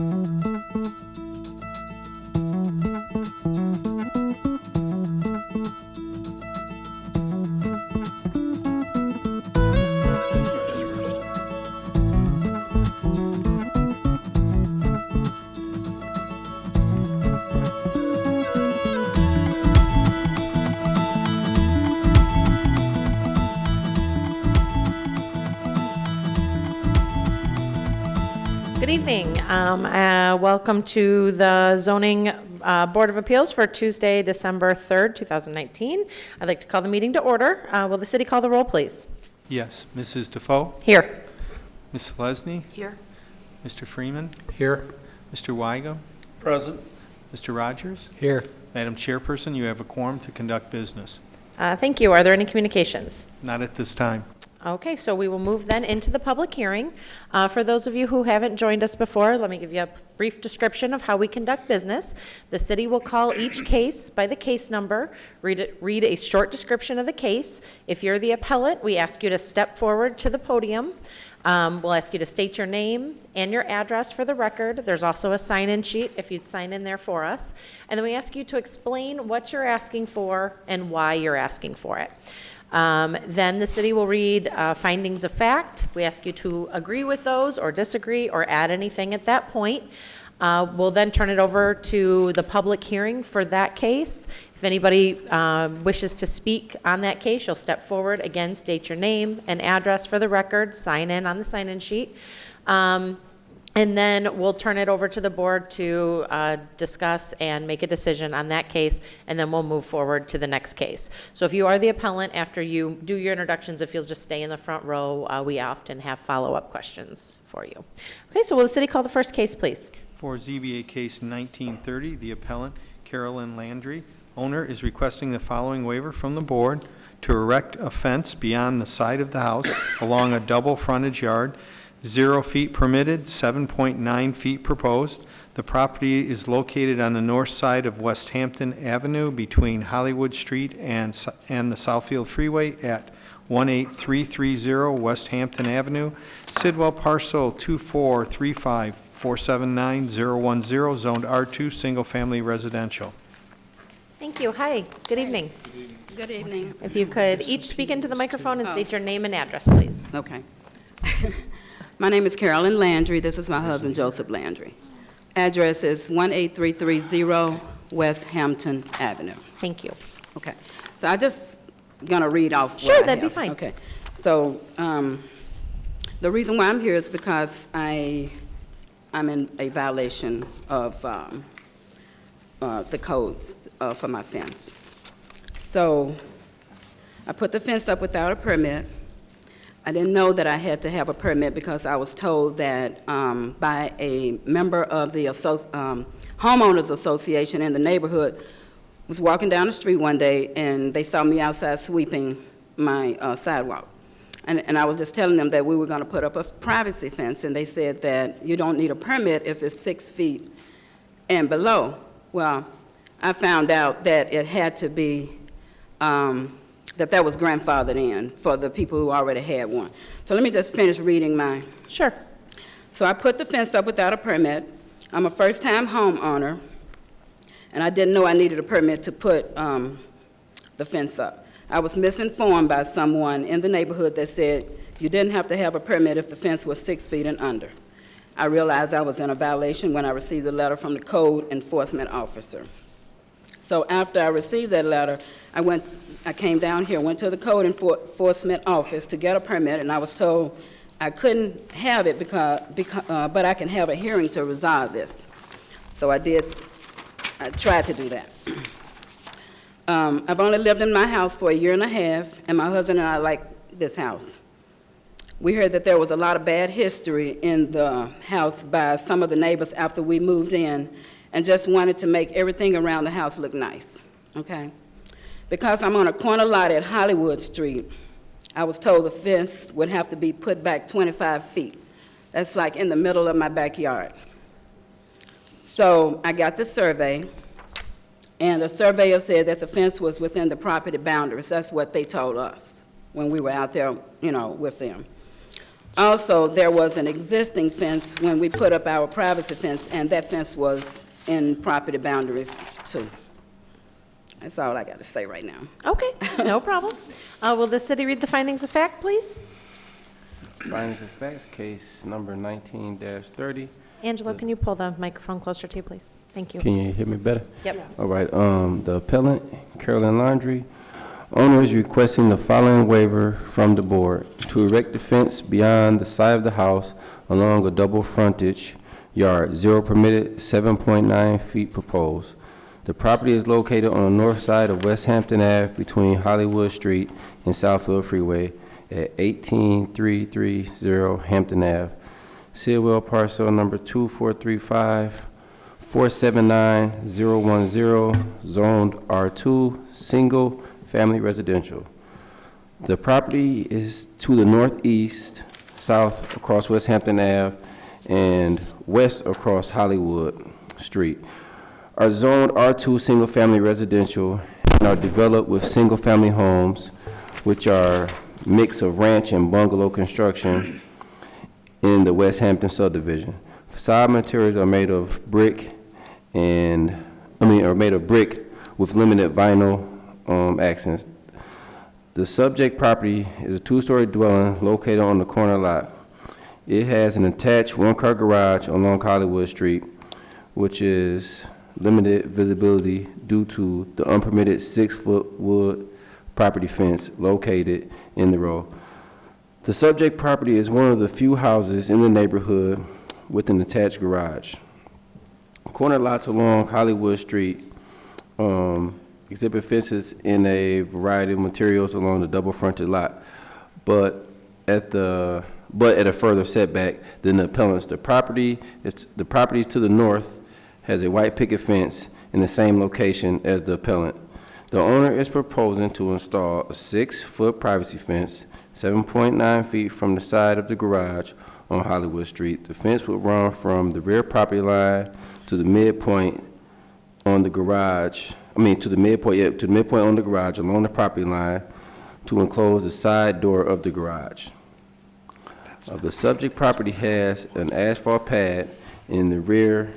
Good evening. Welcome to the Zoning Board of Appeals for Tuesday, December 3rd, 2019. I'd like to call the meeting to order. Will the city call the roll, please? Yes. Mrs. Defoe? Here. Ms. Lesney? Here. Mr. Freeman? Here. Mr. Weigel? Present. Mr. Rogers? Here. Madam Chairperson, you have a quorum to conduct business. Thank you. Are there any communications? Not at this time. Okay, so we will move then into the public hearing. For those of you who haven't joined us before, let me give you a brief description of how we conduct business. The city will call each case by the case number, read a short description of the case. If you're the appellant, we ask you to step forward to the podium. We'll ask you to state your name and your address for the record. There's also a sign-in sheet if you'd sign in there for us. And then we ask you to explain what you're asking for and why you're asking for it. Then the city will read findings of fact. We ask you to agree with those or disagree or add anything at that point. We'll then turn it over to the public hearing for that case. If anybody wishes to speak on that case, you'll step forward, again, state your name and address for the record, sign in on the sign-in sheet. And then we'll turn it over to the board to discuss and make a decision on that case, and then we'll move forward to the next case. So if you are the appellant, after you do your introductions, if you'll just stay in the front row, we often have follow-up questions for you. Okay, so will the city call the first case, please? For ZBA case 1930, the appellant, Carolyn Landry, owner, is requesting the following waiver from the board to erect a fence beyond the side of the house along a double frontage yard. 0 feet permitted, 7.9 feet proposed. The property is located on the north side of West Hampton Avenue between Hollywood Street and the Southfield Freeway at 18330 West Hampton Avenue. Sidwell parcel 2435479-010, zoned R2, single-family residential. Thank you. Hi, good evening. Good evening. If you could each speak into the microphone and state your name and address, please. Okay. My name is Carolyn Landry. This is my husband, Joseph Landry. Address is 18330 West Hampton Avenue. Thank you. Okay. So I just going to read off what Sure, I that'd be have. fine. Okay. So the reason why I'm here is because I'm in a violation of the codes for my fence. So I put the fence up without a permit. I didn't know that I had to have a permit because I was told that by a member of the homeowners association in the neighborhood was walking down the street one day and they saw me outside sweeping my sidewalk. And I was just telling them that we were going to put up a privacy fence, and they said that you don't need a permit if it's 6 feet and below. Well, I found out that it had to be that was grandfathered in for the people who already had one. So let me just finish reading mine. Sure. So I put the fence up without a permit. I'm a first-time homeowner, and I didn't know I needed a permit to put the fence up. I was misinformed by someone in the neighborhood that said you didn't have to have a permit if the fence was 6 feet and under. I realized I was in a violation when I received a letter from the code enforcement officer. So after I received that letter, I came down here, went to the code enforcement office to get a permit, and I was told I couldn't have it but I can have a hearing to resolve this. So I tried to do that. I've only lived in my house for 1.5 years, and my husband and I like this house. We heard that there was a lot of bad history in the house by some of the neighbors after we moved in, and just wanted to make everything around the house look nice, okay? Because I'm on a corner lot at Hollywood Street, I was told the fence would have to be put back 25 feet. That's like in the middle of my backyard. So I got the survey, and the surveyor said that the fence was within the property boundaries. That's what they told us when we were out there, with them. Also, there was an existing fence when we put up our privacy fence, and that fence was in property boundaries too. That's all I got to say right now. Okay, no problem. Will the city read the findings of fact, please? Findings of facts, case number 19-30. Angelo, can you pull the microphone closer to you, please? Thank you. Can you hear me better? Yep. All right, the appellant, Carolyn Landry, owner is requesting the following waiver from the board: to erect the fence beyond the side of the house along a double frontage yard, 0 permitted, 7.9 feet proposed. The property is located on the north side of West Hampton Ave between Hollywood Street and Southfield Freeway at 18330 Hampton Ave. Sidwell parcel number 2435479-010, zoned R2, single family residential. The property is to the northeast, south across West Hampton Ave, and west across Hollywood Street. Are zoned R2 single family residential and are developed with single family homes, which are mix of ranch and bungalow construction in the West Hampton subdivision. Facade materials are made of brick with limited vinyl accents. The subject property is a two-story dwelling located on the corner lot. It has an attached one-car garage along Hollywood Street, which is limited visibility due to the unpermitted 6-foot wood property fence located in the row. The subject property is one of the few houses in the neighborhood with an attached garage. Corner lots along Hollywood Street exhibit fences in a variety of materials along the double fronted lot, but at a further setback than the appellant's. The property to the north has a white picket fence in the same location as the appellant. The owner is proposing to install a 6-foot privacy fence, 7.9 feet from the side of the garage on Hollywood Street. The fence would run from the rear property line to the midpoint on the garage, to the midpoint on the garage along the property line to enclose the side door of the garage. The subject property has an asphalt pad in the rear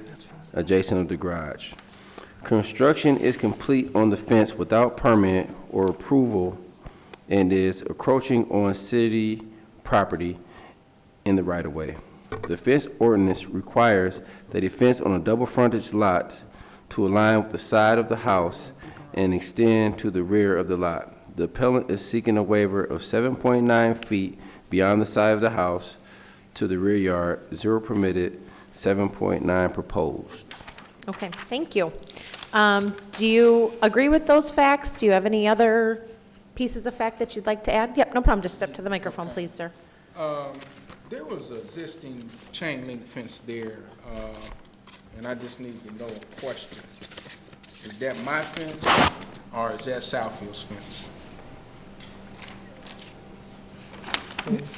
adjacent of the garage. Construction is complete on the fence without permit or approval and is encroaching on city property in the right-of-way. The fence ordinance requires that a fence on a double frontage lot to align with the side of the house and extend to the rear of the lot. The appellant is seeking a waiver of 7.9 feet beyond the side of the house to the rear yard, 0 permitted, 7.9 proposed. Okay, thank you. Do you agree with those facts? Do you have any other pieces of fact that you'd like to add? Yep, no problem. Just step to the microphone, please, sir. There was an existing chain link fence there, and I just need to know a question. Is that my fence, or is that Southfield's fence?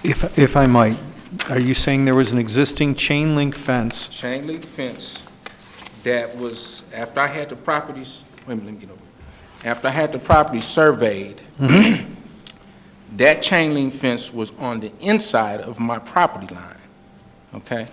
If I might, are you saying there was an existing chain link fence? Chain link fence that was, after I had the properties, wait a minute, let me get over here. After I had the property surveyed, that chain link fence was on the inside of my property line, okay?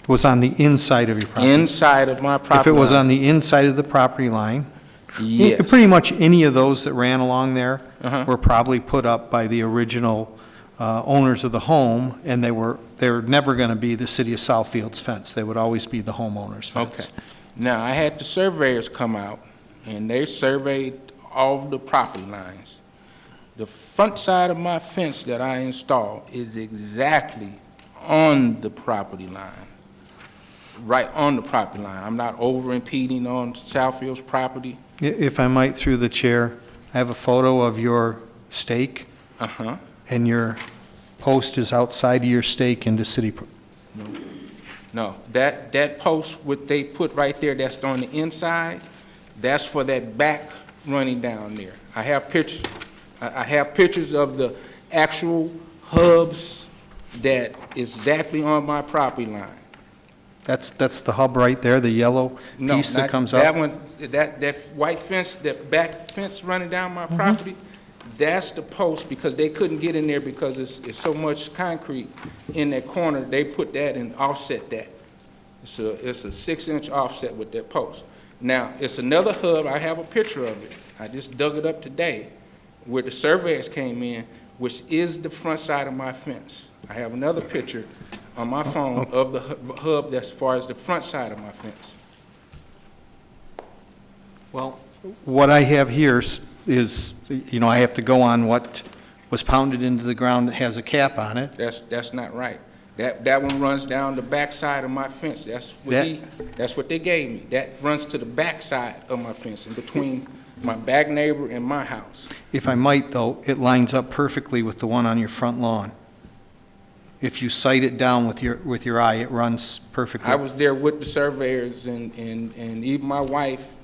Was on the inside of your property? Inside of my property line. If it was on the inside of the property line, Yes. pretty much any of those that ran along there Uh-huh. were probably put up by the original owners of the home, and they were never going to be the city of Southfield's fence. They would always be the homeowner's fence. Okay. Now, I had the surveyors come out, and they surveyed all the property lines. The front side of my fence that I installed is exactly on the property line, right on the property line. I'm not over impeding on Southfield's property. If I might, through the chair, I have a photo of your stake, Uh-huh. and your post is outside of your stake into city. No, that post, what they put right there, that's on the inside, that's for that back running down there. I have pictures. I have pictures of the actual hubs that is exactly on my property line. That's the hub right there, the yellow No, piece that not comes that up? one, that white fence, that back fence running down my property, That's the post, because they couldn't get in there because it's so much concrete in that corner. They put that and offset that. It's a 6-inch offset with that post. Now, it's another hub. I have a picture of it. I just dug it up today where the surveyors came in, which is the front side of my fence. I have another picture on my phone of the hub that's as far as the front side of my fence. Well, what I have here is, I have to go on what was pounded into the ground that has a cap on it. That's not right. That one runs down the back side of my fence. That's what they gave me. That runs to the back side of my fence, in between my back neighbor and my house. If I might, though, it lines up perfectly with the one on your front lawn. If you sight it down with your eye, it runs perfectly. I was there with the surveyors, and even my wife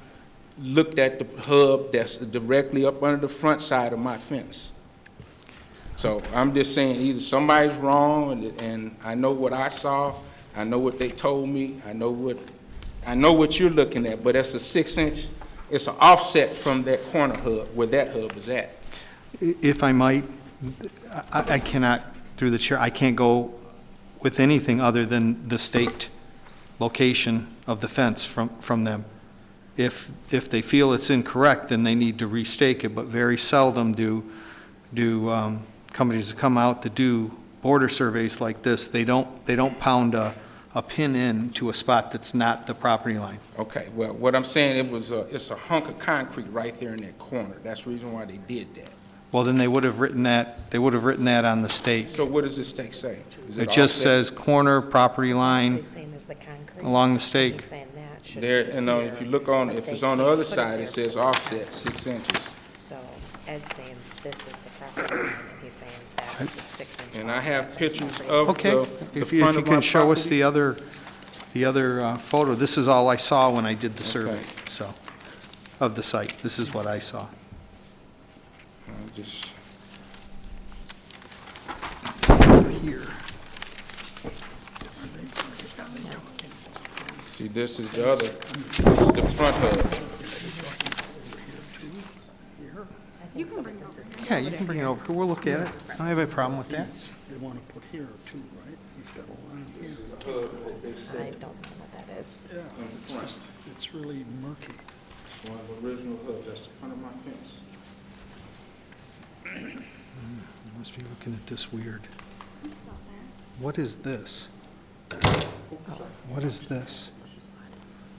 looked at the hub that's directly up under the front side of my fence. So I'm just saying, either somebody's wrong, and I know what I saw, I know what they told me, I know what you're looking at, but that's a 6-inch, it's an offset from that corner hub, where that hub is at. If I might, I cannot, through the chair, I can't go with anything other than the staked location of the fence from them. If they feel it's incorrect, then they need to restake it, but very seldom do companies that come out to do border surveys like this, they don't pound a pin in to a spot that's not the property line. Okay, well, what I'm saying, it's a hunk of concrete right there in that corner. That's the reason why they did that. Well, then they would have written that on the stake. So what does the stake say? Is It just offset? says corner property line Same as the concrete. along the stake. He's saying that should There, be and here, if you look on, if but it's they on the other put it side, there. it says offset 6 inches. So Ed's saying this is the property line, and he's saying that is a 6-inch. And I have offset. pictures of Okay, the if front you of my can show us property. the other photo, this is all I saw when I did the survey, Okay. so, of the site. This is what I saw. Just, Here. see, this is the other, this is the front hub. Yeah, you can bring it over here. We'll look at it. I don't have a problem with that. They want to put here too, right? He's got a line here. I don't know what that is. Yeah, it's really murky. It's one of the original hubs, that's the front of my fence. You must be looking at this weird. What is this? What is this?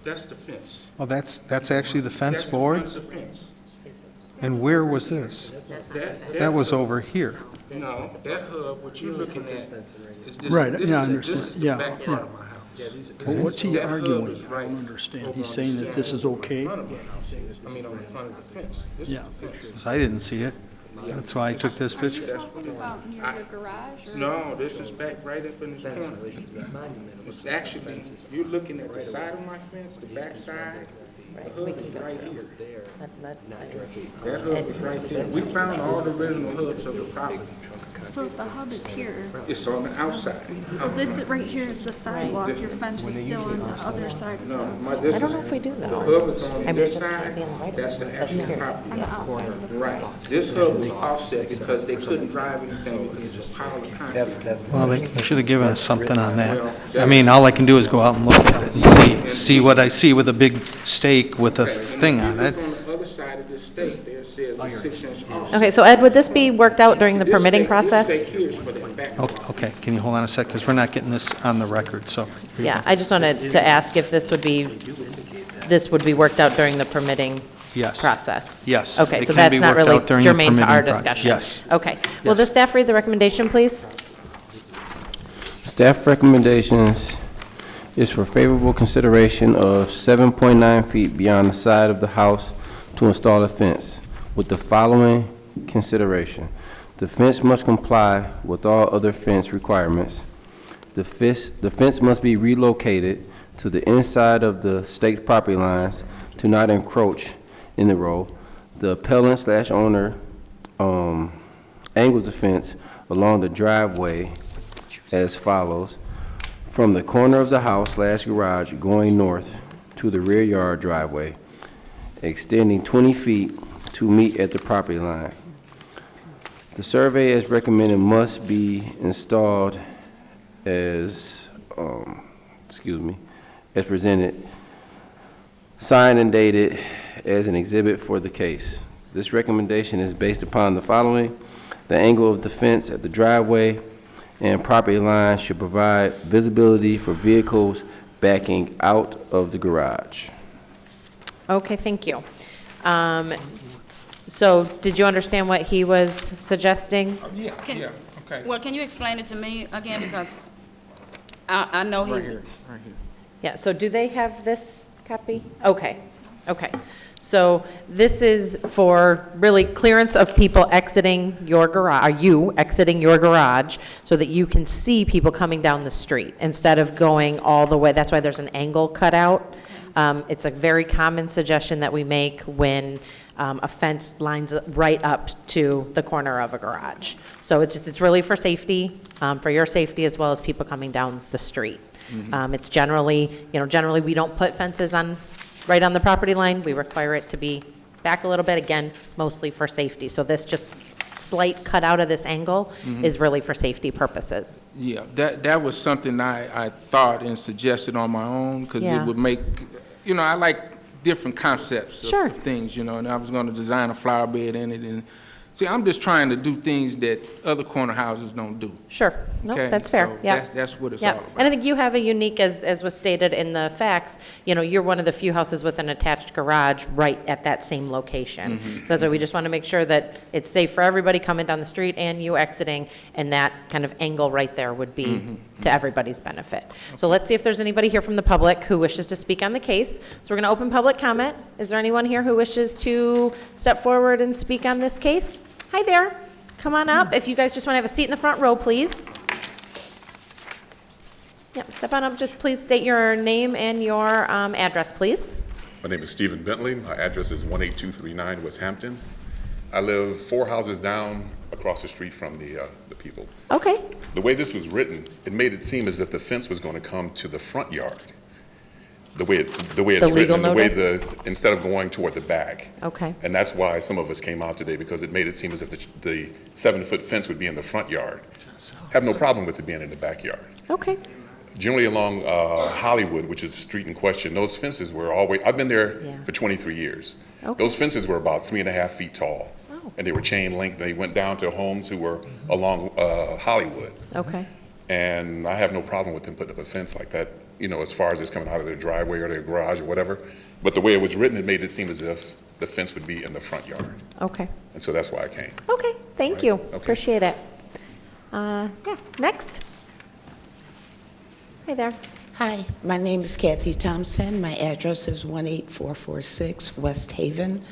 That's the fence. Oh, that's actually the fence That's the front boards? of the fence. And where was this? That was over here. No, that hub, what you're looking at, is this, Right, this yeah, I is, understand. this is the Yeah, back yeah. part of my house. But what's he That hub arguing? is I right don't understand. over He's on saying the that this side is okay? in front of my house. I mean, on the front of the fence. This is Yeah. the fence. 'Cause I didn't see it. That's why I took this picture. That's what it- About near your garage or? No, this is back right up in this corner. It's actually, you're looking at the side of my fence, the back side, the hub is right here. That hub is right there. We found all the original hubs of the property. So if the hub is here, It's on the outside. so this right here is the sidewalk, your fence is still on the other side of No, the, this I don't know is, if we do the though. hub is on I mean, this it's side, being right that's the over actual here. property. on the outside of the. Right. This hub was offset because they couldn't drive anything because it's a pile of concrete. Well, they should have given us something on that. I mean, all I can do is go out and look at it and see what I see with a big stake with a thing on it. Look on the other side of this stake, there it says a 6-inch offset. Okay, so Ed, would this be worked out during the This permitting stake- process? This stake here is for that back. Okay, can you hold on a sec, because we're not getting this on the record, so. Yeah, I just wanted to ask if this would be worked out during the permitting Yes. process? Yes. Okay, It so can that's be not worked really out during the germane to our permitting process. discussion? Yes. Okay. Will the Yes. staff read the recommendation, please? Staff recommendations is for favorable consideration of 7.9 feet beyond the side of the house to install a fence with the following consideration. The fence must comply with all other fence requirements. The fence must be relocated to the inside of the staked property lines to not encroach in the road. The appellant/owner angles the fence along the driveway as follows: from the corner of the house/garage going north to the rear yard driveway, extending 20 feet to meet at the property line. The survey as recommended must be installed as, as presented, signed and dated as an exhibit for the case. This recommendation is based upon the following: the angle of the fence at the driveway and property line should provide visibility for vehicles backing out of the garage. Okay, thank you. So did you understand what he was suggesting? Yeah, yeah, okay. Well, can you explain it to me again, because I know he. Right here, right here. Yeah, so do they have this copy? Okay, okay. So this is for really clearance of people exiting your garage, you exiting your garage, so that you can see people coming down the street instead of going all the way. That's why there's an angle cut out. It's a very common suggestion that we make when a fence lines right up to the corner of a garage. So it's really for safety, for your safety as well as people coming down the street. It's generally, generally we don't put fences right on the property line. We require it to be back a little bit, again, mostly for safety. So this just slight cut out of this angle is really for safety purposes. Yeah, that was something I thought and suggested on my own, because Yeah. it would make, I like different concepts Sure. of things, and I was going to design a flower bed in it. And see, I'm just trying to do things that other corner houses don't do. Sure, no, Okay? that's fair, So yeah. That's what it's Yeah, all about. and I think you have a unique, as was stated in the facts, you're one of the few houses with an attached garage right at that same location. So that's why we just want to make sure that it's safe for everybody coming down the street and you exiting, and that kind of angle right there would be to everybody's benefit. So let's see if there's anybody here from the public who wishes to speak on the case. So we're going to open public comment. Is there anyone here who wishes to step forward and speak on this case? Hi there. Come on up. If you guys just want to have a seat in the front row, please. Yep, step on up. Just please state your name and your address, please. My name is Stephen Bentley. My address is 18239 West Hampton. I live 4 houses down across the street from the people. Okay. The way this was written, it made it seem as if the fence was going to come to the front yard. The way it's The written, legal and the way notice? instead of going toward the back. Okay. And that's why some of us came out today, because it made it seem as if the 7-foot fence would be in the front yard. Have no problem with it being in the backyard. Okay. Generally along Hollywood, which is the street in question, those fences were always, I've been there Yeah. for 23 years. Okay. Those fences were about 3.5 feet tall. Oh. And they were chain link. They went down to homes who were along Hollywood. Okay. And I have no problem with them putting up a fence like that, as far as it's coming out of their driveway or their garage or whatever. But the way it was written, it made it seem as if the fence would be in the front yard. Okay. And so that's why I came. Okay. Thank Right. you. Okay. Appreciate it. Yeah. Next. Hi there. Hi, my name is Kathy Thompson. My address is 18446 West Haven.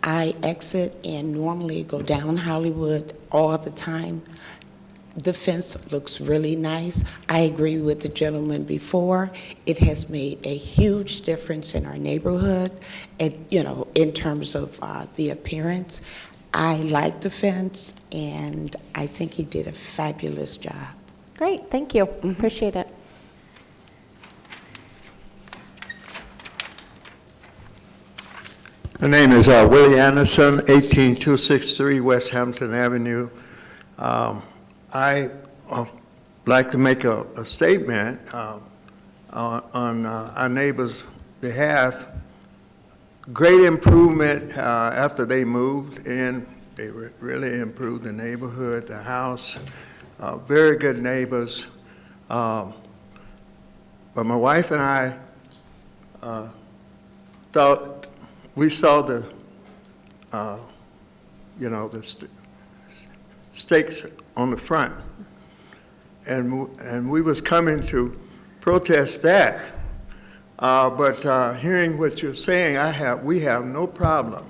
I exit and normally go down Hollywood all the time. The fence looks really nice. I agree with the gentleman before. It has made a huge difference in our neighborhood, and, in terms of the appearance. I like the fence, and I think he did a fabulous job. Great. Thank you. Appreciate it. My name is Willie Anderson, 18263 West Hampton Avenue. I like to make a statement on our neighbors' behalf. Great improvement after they moved in. They really improved the neighborhood, the house. Very good neighbors. But my wife and I thought we saw the stakes on the front, and we was coming to protest that. But hearing what you're saying, we have no problem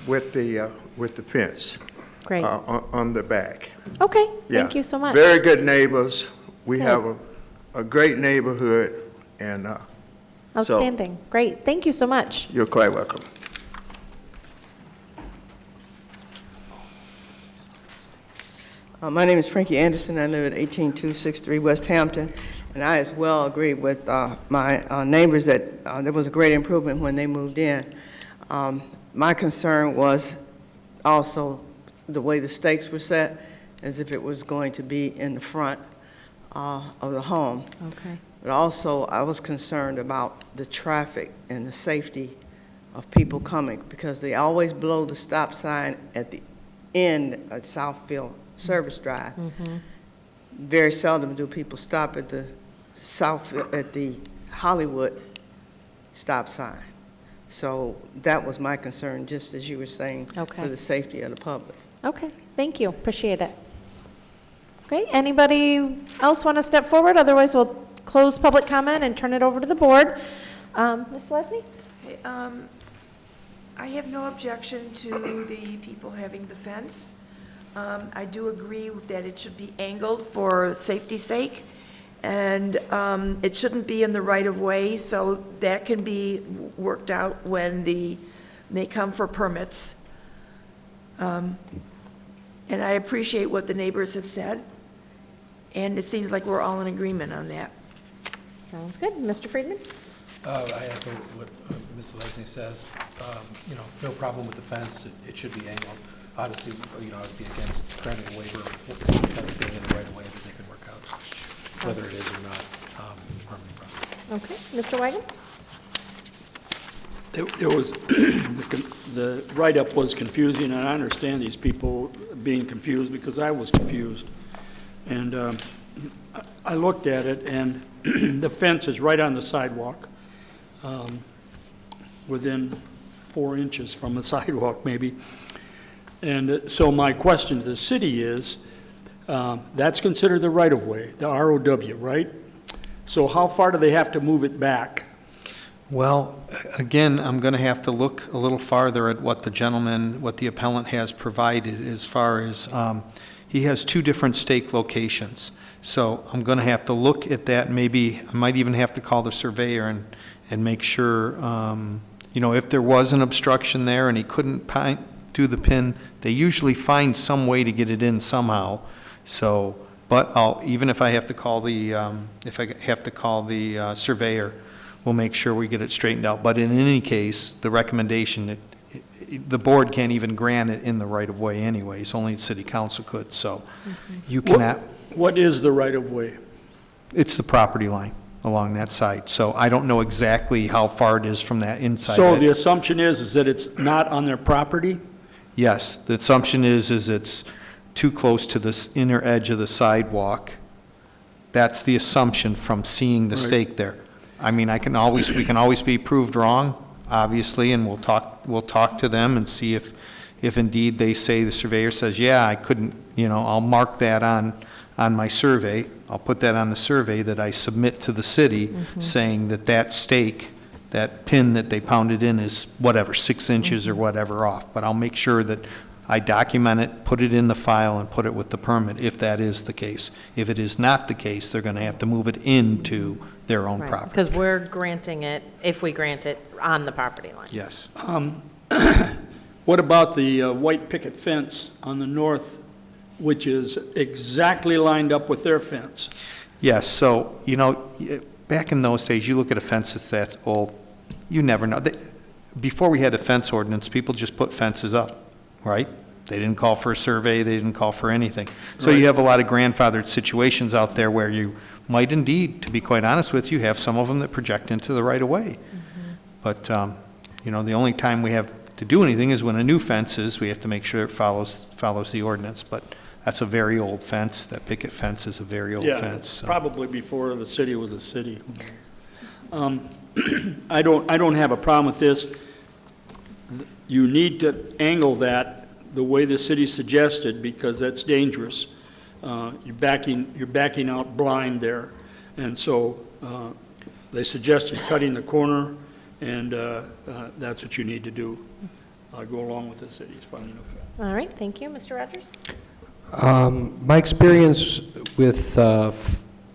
with the fence Great. on the back. Okay. Yeah. Thank you so much. Very good neighbors. We Good. have a great neighborhood, and so Outstanding. Great. Thank you so much. you're quite welcome. My name is Frankie Anderson. I live at 18263 West Hampton, and I as well agree with my neighbors that there was a great improvement when they moved in. My concern was also the way the stakes were set, as if it was going to be in the front of the home. Okay. But also, I was concerned about the traffic and the safety of people coming, because they always blow the stop sign at the end of Southfield Service Drive. Very seldom do people stop at the at the Hollywood stop sign. So that was my concern, just as you were saying, Okay. for the safety of the public. Okay, thank you, appreciate it. Okay, anybody else want to step forward? Otherwise, we'll close public comment and turn it over to the board. Ms. Lesney? I have no objection to the people having the fence. I do agree that it should be angled for safety's sake, and it shouldn't be in the right-of-way, so that can be worked out when they come for permits. And I appreciate what the neighbors have said, and it seems like we're all in agreement on that. Sounds good. Mr. Friedman? I echo what Ms. Lesney says. You know, no problem with the fence. It should be angled. Obviously, you know, I would be against granting a waiver of being in the right of way that they could work out, whether it is or not permanent problem. Okay. Mr. Wagon? It was, the write-up was confusing, and I understand these people being confused because I was confused. And I looked at it, and the fence is right on the sidewalk, within 4 inches from the sidewalk, maybe. And so my question to the city is, that's considered the right-of-way, the ROW, right? So how far do they have to move it back? Well, again, I'm going to have to look a little farther at what the appellant has provided as far as, he has 2 different stake locations. So I'm going to have to look at that. Maybe I might even have to call the surveyor and make sure, you know, if there was an obstruction there and he couldn't do the pin, they usually find some way to get it in somehow. So, but even if I have to call the, surveyor, we'll make sure we get it straightened out. But in any case, the recommendation, the board can't even grant it in the right-of-way anyways, only the city council could, so you cannot. What is the right-of-way? It's the property line along that side, so I don't know exactly how far it is from that inside. So the assumption is that it's not on their property? Yes, the assumption is it's too close to this inner edge of the sidewalk. That's the assumption from seeing the stake there. I mean, we can always be proved wrong, obviously, and we'll talk to them and see if indeed they say, the surveyor says, yeah, I couldn't, you know, I'll mark that on my survey. I'll put that on the survey that I submit to the city, saying that stake, that pin that they pounded in is whatever, 6 inches or whatever off. But I'll make sure that I document it, put it in the file, and put it with the permit if that is the case. If it is not the case, they're going to have to move it into their own property. Because we're granting it, if we grant it, on the property line. Yes. What about the white picket fence on the north, which is exactly lined up with their fence? Yes, so, you know, back in those days, you look at a fence that's old, you never know. Before we had a fence ordinance, people just put fences up, right? They didn't call for a survey, they didn't call for anything. So you have a lot of grandfathered situations out there where you might indeed, to be quite honest with you, have some of them that project into the right-of-way. But, you know, the only time we have to do anything is when a new fence is, we have to make sure it follows the ordinance. But that's a very old fence. That picket fence is a very old fence. So. Probably before the city was a city. I don't have a problem with this. You need to angle that the way the city suggested, because that's dangerous. You're backing out blind there. And so they suggested cutting the corner, and that's what you need to do. I'll go along with the city's finding of fact. All right, thank you. Mr. Rogers? My experience with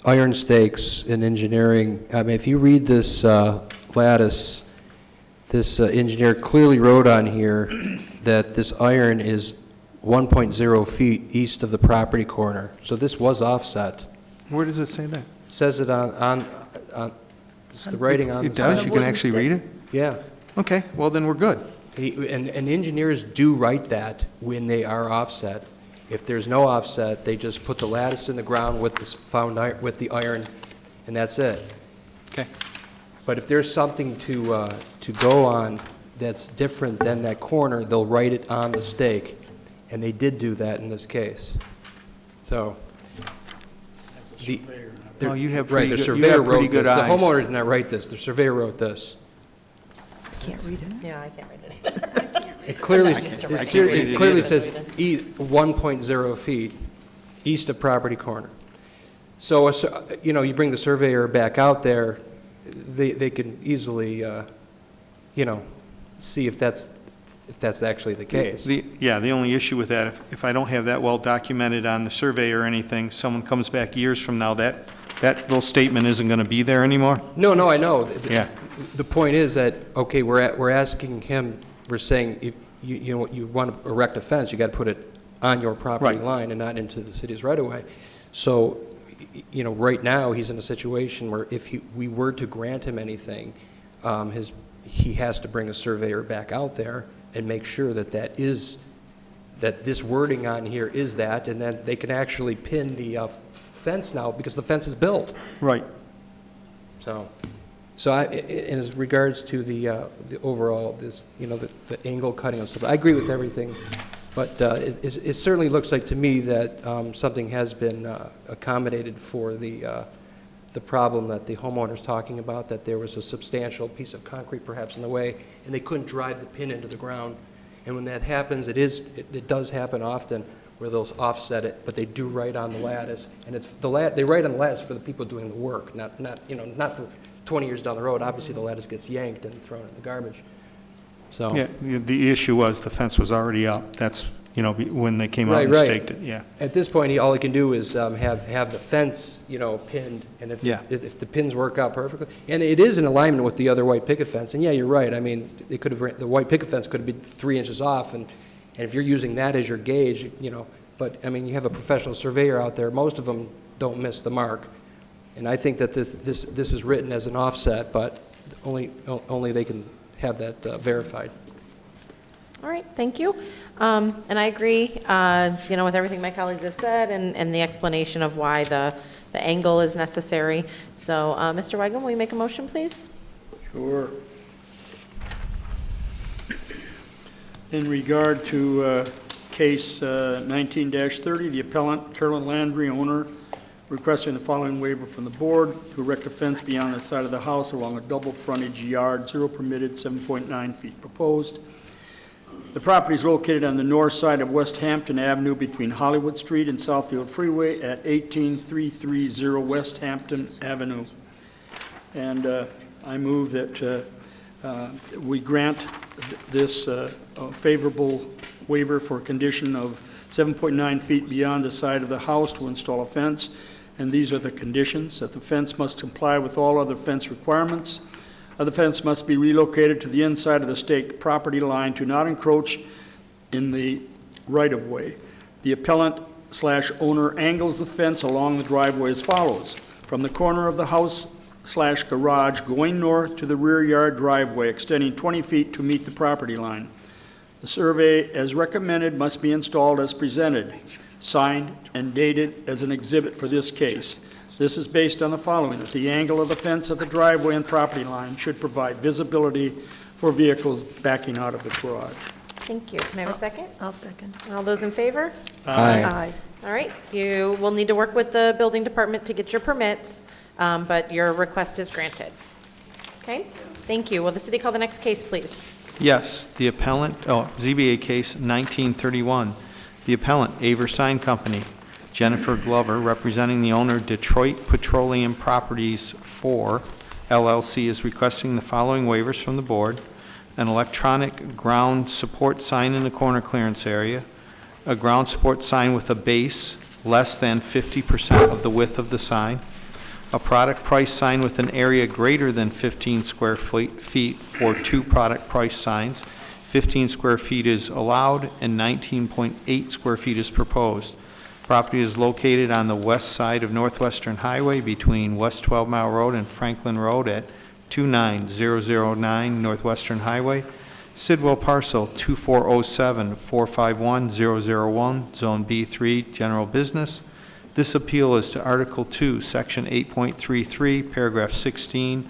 iron stakes in engineering, I mean, if you read this lattice, this engineer clearly wrote on here that this iron is 1.0 feet east of the property corner. So this was offset. Where does it say that? It says it on it's the writing on it does? You can actually read it? Yeah. Okay, well then we're good. And engineers do write that when they are offset. If there's no offset, they just put the lattice in the ground with the iron, and that's it. Okay. But if there's something to go on that's different than that corner, they'll write it on the stake, and they did do that in this case. So, Oh, you have right, pretty the good- you surveyor have pretty wrote good this. The eyes. homeowner did not write this, the surveyor wrote this. Can't read it. Yeah, I can't read it. It clearly, I'm not used to it writing. ser- read it it clearly either. says 1.0 feet east of property corner. So, you bring the surveyor back out there, they can easily, see if that's actually the case. The only issue with that, if I don't have that well documented on the survey or anything, someone comes back years from now, that little statement isn't going to be there anymore? No, I know. Yeah. The point is that, okay, we're asking him, we're saying, if you want to erect a fence, you got to put it on your property Right. line and not into the city's right-of-way. So, right now, he's in a situation where if we were to grant him anything, he has to bring a surveyor back out there and make sure that this wording on here is that, and then they can actually pin the fence now, because the fence is built. Right. So in as regards to the overall, the angle cutting and stuff, I agree with everything, but it certainly looks like to me that something has been accommodated for the problem that the homeowner's talking about, that there was a substantial piece of concrete perhaps in the way, and they couldn't drive the pin into the ground. And when that happens, it does happen often, where they'll offset it, but they do write on the lattice, and they write on the lattice for the people doing the work, not for 20 years down the road. Obviously, the lattice gets yanked and thrown in the garbage. So. Yeah, the issue was the fence was already up. That's, when they came out and Right. staked it, yeah. At this point, all he can do is have the fence, pinned, and if the pins work out perfectly, and it is in alignment with the other white picket fence, and yeah, you're right. I mean, the white picket fence could have been 3 inches off, and if you're using that as your gauge, but I mean, you have a professional surveyor out there. Most of them don't miss the mark, and I think that this is written as an offset, but only they can have that verified. All right, thank you. And I agree, with everything my colleagues have said and the explanation of why the angle is necessary. So, Mr. Weigel, will you make a motion, please? Sure. In regard to case 19-30, the appellant, Carolyn Landry, owner, requesting the following waiver from the board to erect a fence beyond the side of the house along a double frontage yard, 0 permitted, 7.9 feet proposed. The property is located on the north side of West Hampton Avenue between Hollywood Street and Southfield Freeway at 18330 West Hampton Avenue. And I move that we grant this favorable waiver for a condition of 7.9 feet beyond the side of the house to install a fence. And these are the conditions: that the fence must comply with all other fence requirements. The fence must be relocated to the inside of the staked property line to not encroach in the right-of-way. The appellant/owner angles the fence along the driveway as follows: from the corner of the house/garage going north to the rear yard driveway, extending 20 feet to meet the property line. The survey as recommended must be installed as presented, signed and dated as an exhibit for this case. This is based on the following: that the angle of the fence at the driveway and property line should provide visibility for vehicles backing out of the garage. Thank you. Can I have a second? I'll second. All those in favor? Aye. All right, you will need to work with the building department to get your permits, but your request is granted. Okay, thank you. Will the city call the next case, please? Yes, the appellant, ZBA case 1931. The appellant, Aver Sign Company, Jennifer Glover, representing the owner, Detroit Petroleum Properties 4, LLC, is requesting the following waivers from the board: an electronic ground support sign in the corner clearance area, a ground support sign with a base less than 50% of the width of the sign, a product price sign with an area greater than 15 square feet for 2 product price signs. 15 square feet is allowed and 19.8 square feet is proposed. Property is located on the west side of Northwestern Highway between West 12 Mile Road and Franklin Road at 29009 Northwestern Highway. Sidwell parcel 2407-451-001, Zone B3, General Business. This appeal is to Article 2, Section 8.33, Paragraph 16,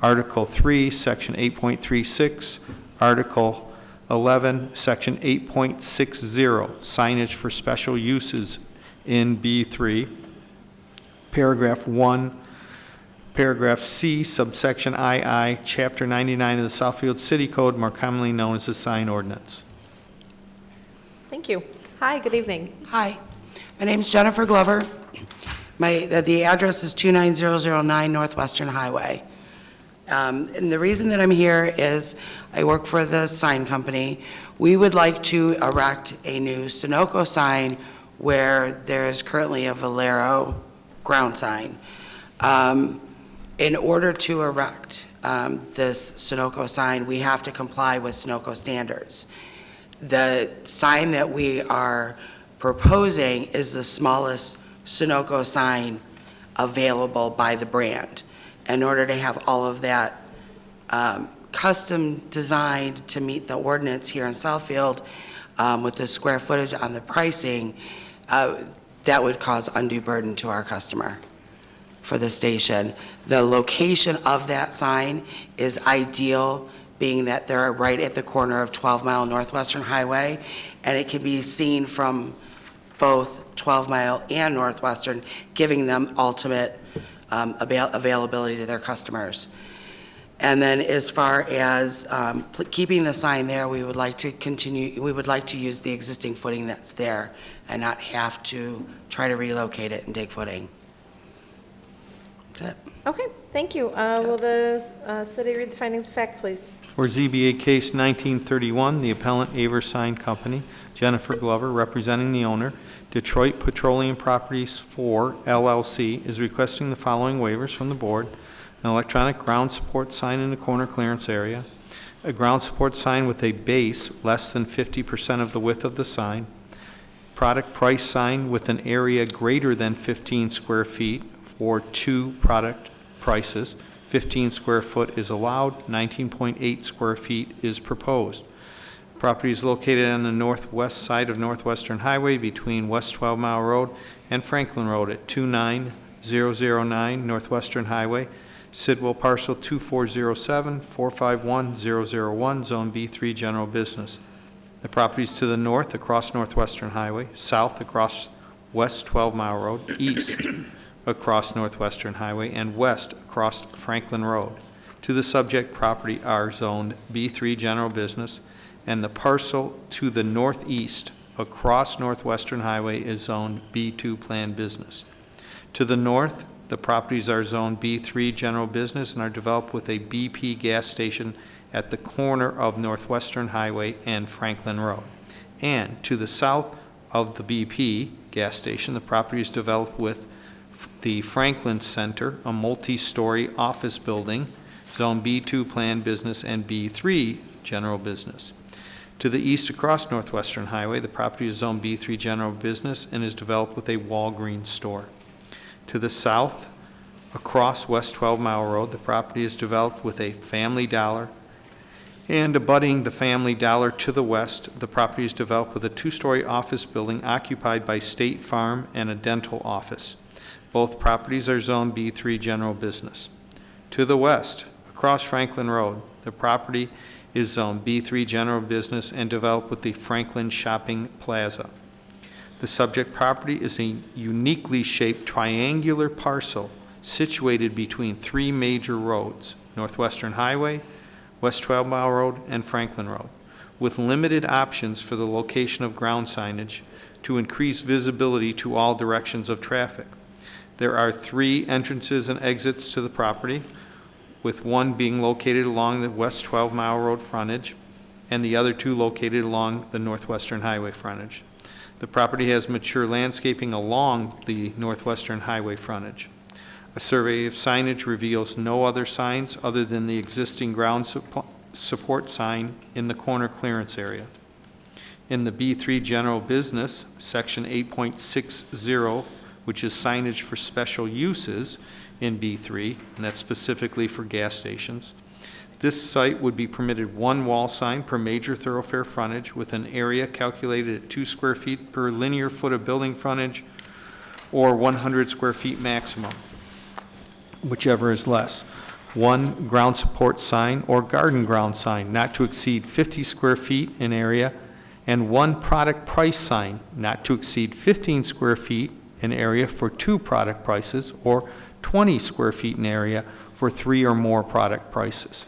Article 3, Section 8.36, Article 11, Section 8.60, signage for special uses in B3, Paragraph 1, Paragraph C, subsection II, Chapter 99 of the Southfield City Code, more commonly known as the sign ordinance. Thank you. Hi, good evening. Hi, my name's Jennifer Glover. The address is 29009 Northwestern Highway. And the reason that I'm here is I work for the sign company. We would like to erect a new Sunoco sign where there is currently a Valero ground sign. In order to erect this Sunoco sign, we have to comply with Sunoco standards. The sign that we are proposing is the smallest Sunoco sign available by the brand. In order to have all of that custom designed to meet the ordinance here in Southfield with the square footage on the pricing, that would cause undue burden to our customer for the station. The location of that sign is ideal, being that they're right at the corner of 12 Mile Northwestern Highway, and it can be seen from both 12 Mile and Northwestern, giving them ultimate availability to their customers. And then as far as keeping the sign there, we would like to use the existing footing that's there and not have to try to relocate it and dig footing. That's it. Okay, thank you. Will the city read the findings of fact, please? For ZBA case 1931, the appellant Aver Sign Company, Jennifer Glover, representing the owner, Detroit Petroleum Properties 4, LLC, is requesting the following waivers from the board: an electronic ground support sign in the corner clearance area, a ground support sign with a base less than 50% of the width of the sign, product price sign with an area greater than 15 square feet for 2 product prices. 15 square foot is allowed, 19.8 square feet is proposed. Property is located on the northwest side of Northwestern Highway between West 12 Mile Road and Franklin Road at 29009 Northwestern Highway, Sidwell parcel 2407-451-001, Zone B3, General Business. The property is to the north across Northwestern Highway, south across West 12 Mile Road, east across Northwestern Highway, and west across Franklin Road. To the subject property are zoned B3 General Business, and the parcel to the northeast across Northwestern Highway is zoned B2 Planned Business. To the north, the properties are zoned B3 General Business and are developed with a BP gas station at the corner of Northwestern Highway and Franklin Road. And to the south of the BP gas station, the property is developed with the Franklin Center, a multi-story office building, zone B2 Planned Business and B3 General Business. To the east across Northwestern Highway, the property is zone B3 General Business and is developed with a Walgreens store. To the south across West 12 Mile Road, the property is developed with a Family Dollar, and abutting the Family Dollar to the west, the property is developed with a 2-story office building occupied by State Farm and a dental office. Both properties are zone B3 General Business. To the west, across Franklin Road, the property is zone B3 General Business and developed with the Franklin Shopping Plaza. The subject property is a uniquely shaped triangular parcel situated between 3 major roads, Northwestern Highway, West 12 Mile Road, and Franklin Road, with limited options for the location of ground signage to increase visibility to all directions of traffic. There are 3 entrances and exits to the property, with one being located along the West 12 Mile Road frontage and the other 2 located along the Northwestern Highway frontage. The property has mature landscaping along the Northwestern Highway frontage. A survey of signage reveals no other signs other than the existing ground support sign in the corner clearance area. In the B3 General Business, Section 8.60, which is signage for special uses in B3, and that's specifically for gas stations, This site would be permitted one wall sign per major thoroughfare frontage with an area calculated at 2 square feet per linear foot of building frontage or 100 square feet maximum, whichever is less. One ground support sign or garden ground sign not to exceed 50 square feet in area, and one product price sign not to exceed 15 square feet in area for 2 product prices or 20 square feet in area for 3 or more product prices,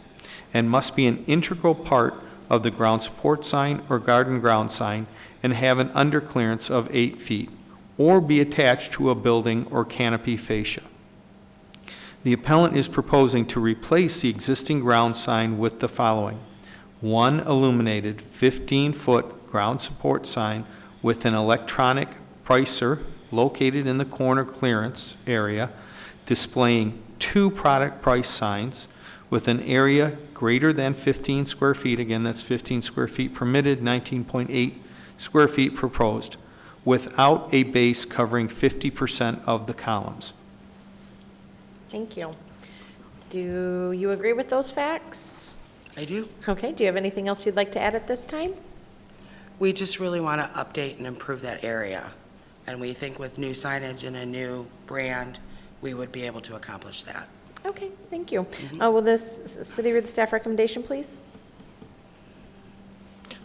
and must be an integral part of the ground support sign or garden ground sign and have an underclearance of 8 feet, or be attached to a building or canopy fascia. The appellant is proposing to replace the existing ground sign with the following: one illuminated 15-foot ground support sign with an electronic pricer located in the corner clearance area, displaying 2 product price signs with an area greater than 15 square feet, again, that's 15 square feet permitted, 19.8 square feet proposed, without a base covering 50% of the columns. Thank you. Do you agree with those facts? I do. Okay, do you have anything else you'd like to add at this time? We just really want to update and improve that area. And we think with new signage and a new brand, we would be able to accomplish that. Okay, thank you. Will this city read the staff recommendation, please?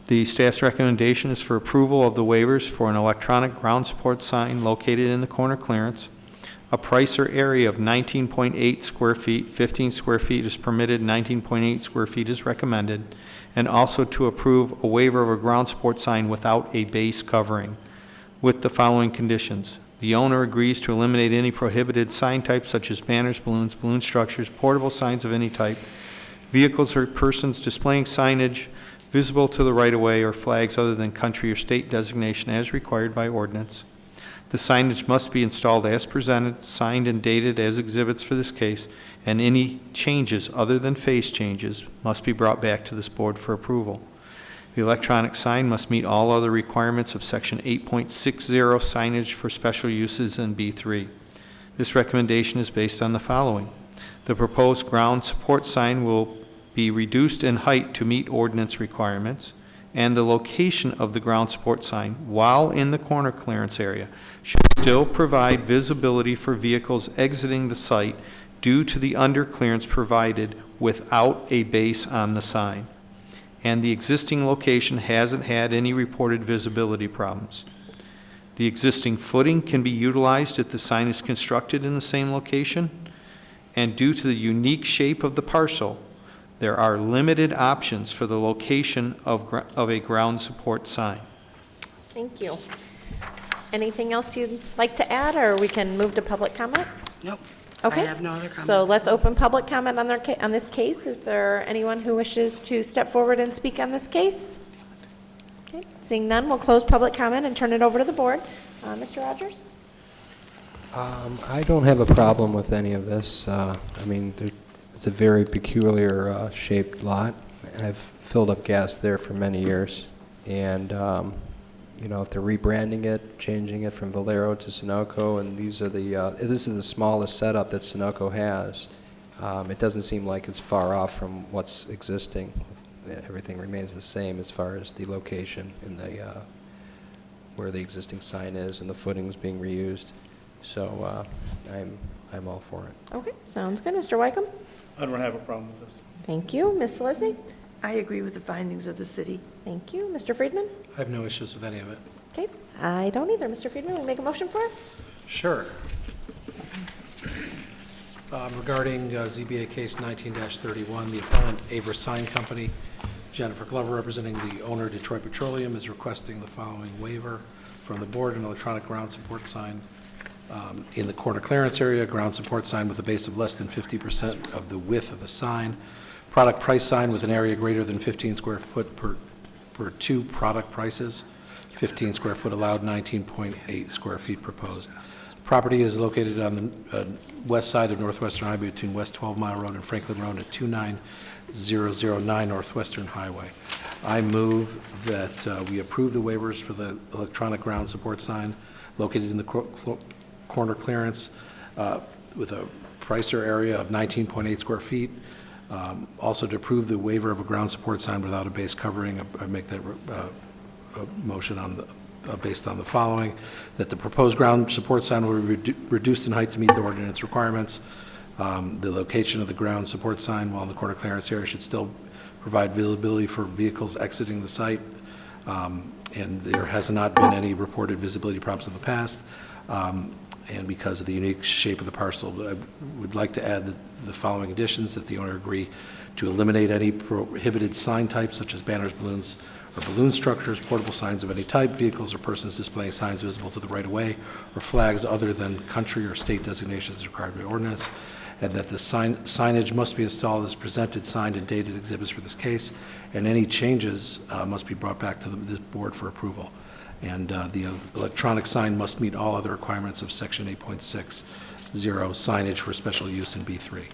The staff's recommendation is for approval of the waivers for an electronic ground support sign located in the corner clearance. A pricer area of 19.8 square feet, 15 square feet is permitted, 19.8 square feet is recommended, and also to approve a waiver of a ground support sign without a base covering, with the following conditions. The owner agrees to eliminate any prohibited sign types such as banners, balloons, balloon structures, portable signs of any type, vehicles or persons displaying signage visible to the right-of-way, or flags other than country or state designation as required by ordinance. The signage must be installed as presented, signed and dated as exhibits for this case, and any changes other than face changes must be brought back to this board for approval. The electronic sign must meet all other requirements of Section 8.60 signage for special uses in B3. This recommendation is based on the following. The proposed ground support sign will be reduced in height to meet ordinance requirements, and the location of the ground support sign, while in the corner clearance area, should still provide visibility for vehicles exiting the site due to the underclearance provided without a base on the sign. And the existing location hasn't had any reported visibility problems. The existing footing can be utilized if the sign is constructed in the same location, and due to the unique shape of the parcel, there are limited options for the location of a ground support sign. Thank you. Anything else you'd like to add, or we can move to public comment? Nope. Okay. I have no other comments. So let's open public comment on this case. Is there anyone who wishes to step forward and speak on this case? Okay. Seeing none, we'll close public comment and turn it over to the board. Mr. Rogers? I don't have a problem with any of this. I mean, it's a very peculiar shaped lot. I've filled up gas there for many years, and you know, if they're rebranding it, changing it from Valero to Sunoco, and this is the smallest setup that Sunoco has, it doesn't seem like it's far off from what's existing. Everything remains the same as far as the location and where the existing sign is and the footings being reused. So I'm all for it. Okay, sounds good. Mr. Wycombe? I don't have a problem with this. Thank you. Ms. Leslie? I agree with the findings of the city. Thank you. Mr. Friedman? I have no issues with any of it. Okay, I don't either. Mr. Friedman, will you make a motion for us? Sure. Regarding ZBA case 19-31, the appellant, Avra Sign Company, Jennifer Glover, representing the owner, Detroit Petroleum, is requesting the following waiver from the board: an electronic ground support sign in the corner clearance area, ground support sign with a base of less than 50% of the width of the sign, product price sign with an area greater than 15 square foot per 2 product prices, 15 square foot allowed, 19.8 square feet proposed. Property is located on the west side of Northwestern Highway between West 12 Mile Road and Franklin Road at 29009 Northwestern Highway. I move that we approve the waivers for the electronic ground support sign located in the corner clearance with a pricer area of 19.8 square feet, Also to approve the waiver of a ground support sign without a base covering, I make that a motion on the, based on the following, that the proposed ground support sign will be reduced in height to meet the ordinance requirements. The location of the ground support sign while in the corner clearance area should still provide visibility for vehicles exiting the site, and there has not been any reported visibility problems in the past. And because of the unique shape of the parcel, I would like to add the following additions: that the owner agree to eliminate any prohibited sign types such as banners, balloons, or balloon structures, portable signs of any type, vehicles or persons displaying signs visible to the right-of-way, or flags other than country or state designations required by ordinance, and that the signage must be installed as presented, signed, and dated exhibits for this case, and any changes must be brought back to this board for approval. And the electronic sign must meet all other requirements of Section 8.60 signage for special use in B3.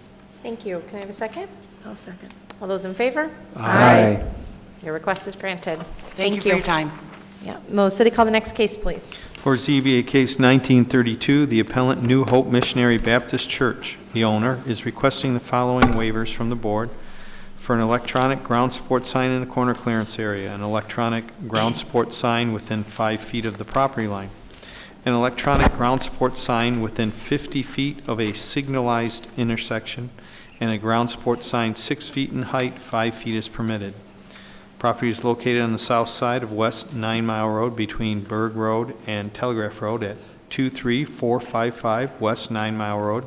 Thank you. Can I have a second? I'll second. All those in favor? Aye. Your request is granted. Thank you for your time. Yeah. Will the city call the next case, please? For ZBA Case 1932, the appellant New Hope Missionary Baptist Church. The owner is requesting the following waivers from the board: for an electronic ground support sign in the corner clearance area, an electronic ground support sign within 5 feet of the property line, an electronic ground support sign within 50 feet of a signalized intersection, and a ground support sign 6 feet in height, 5 feet is permitted. Property is located on the south side of West 9 Mile Road between Berg Road and Telegraph Road at 23455 West 9 Mile Road.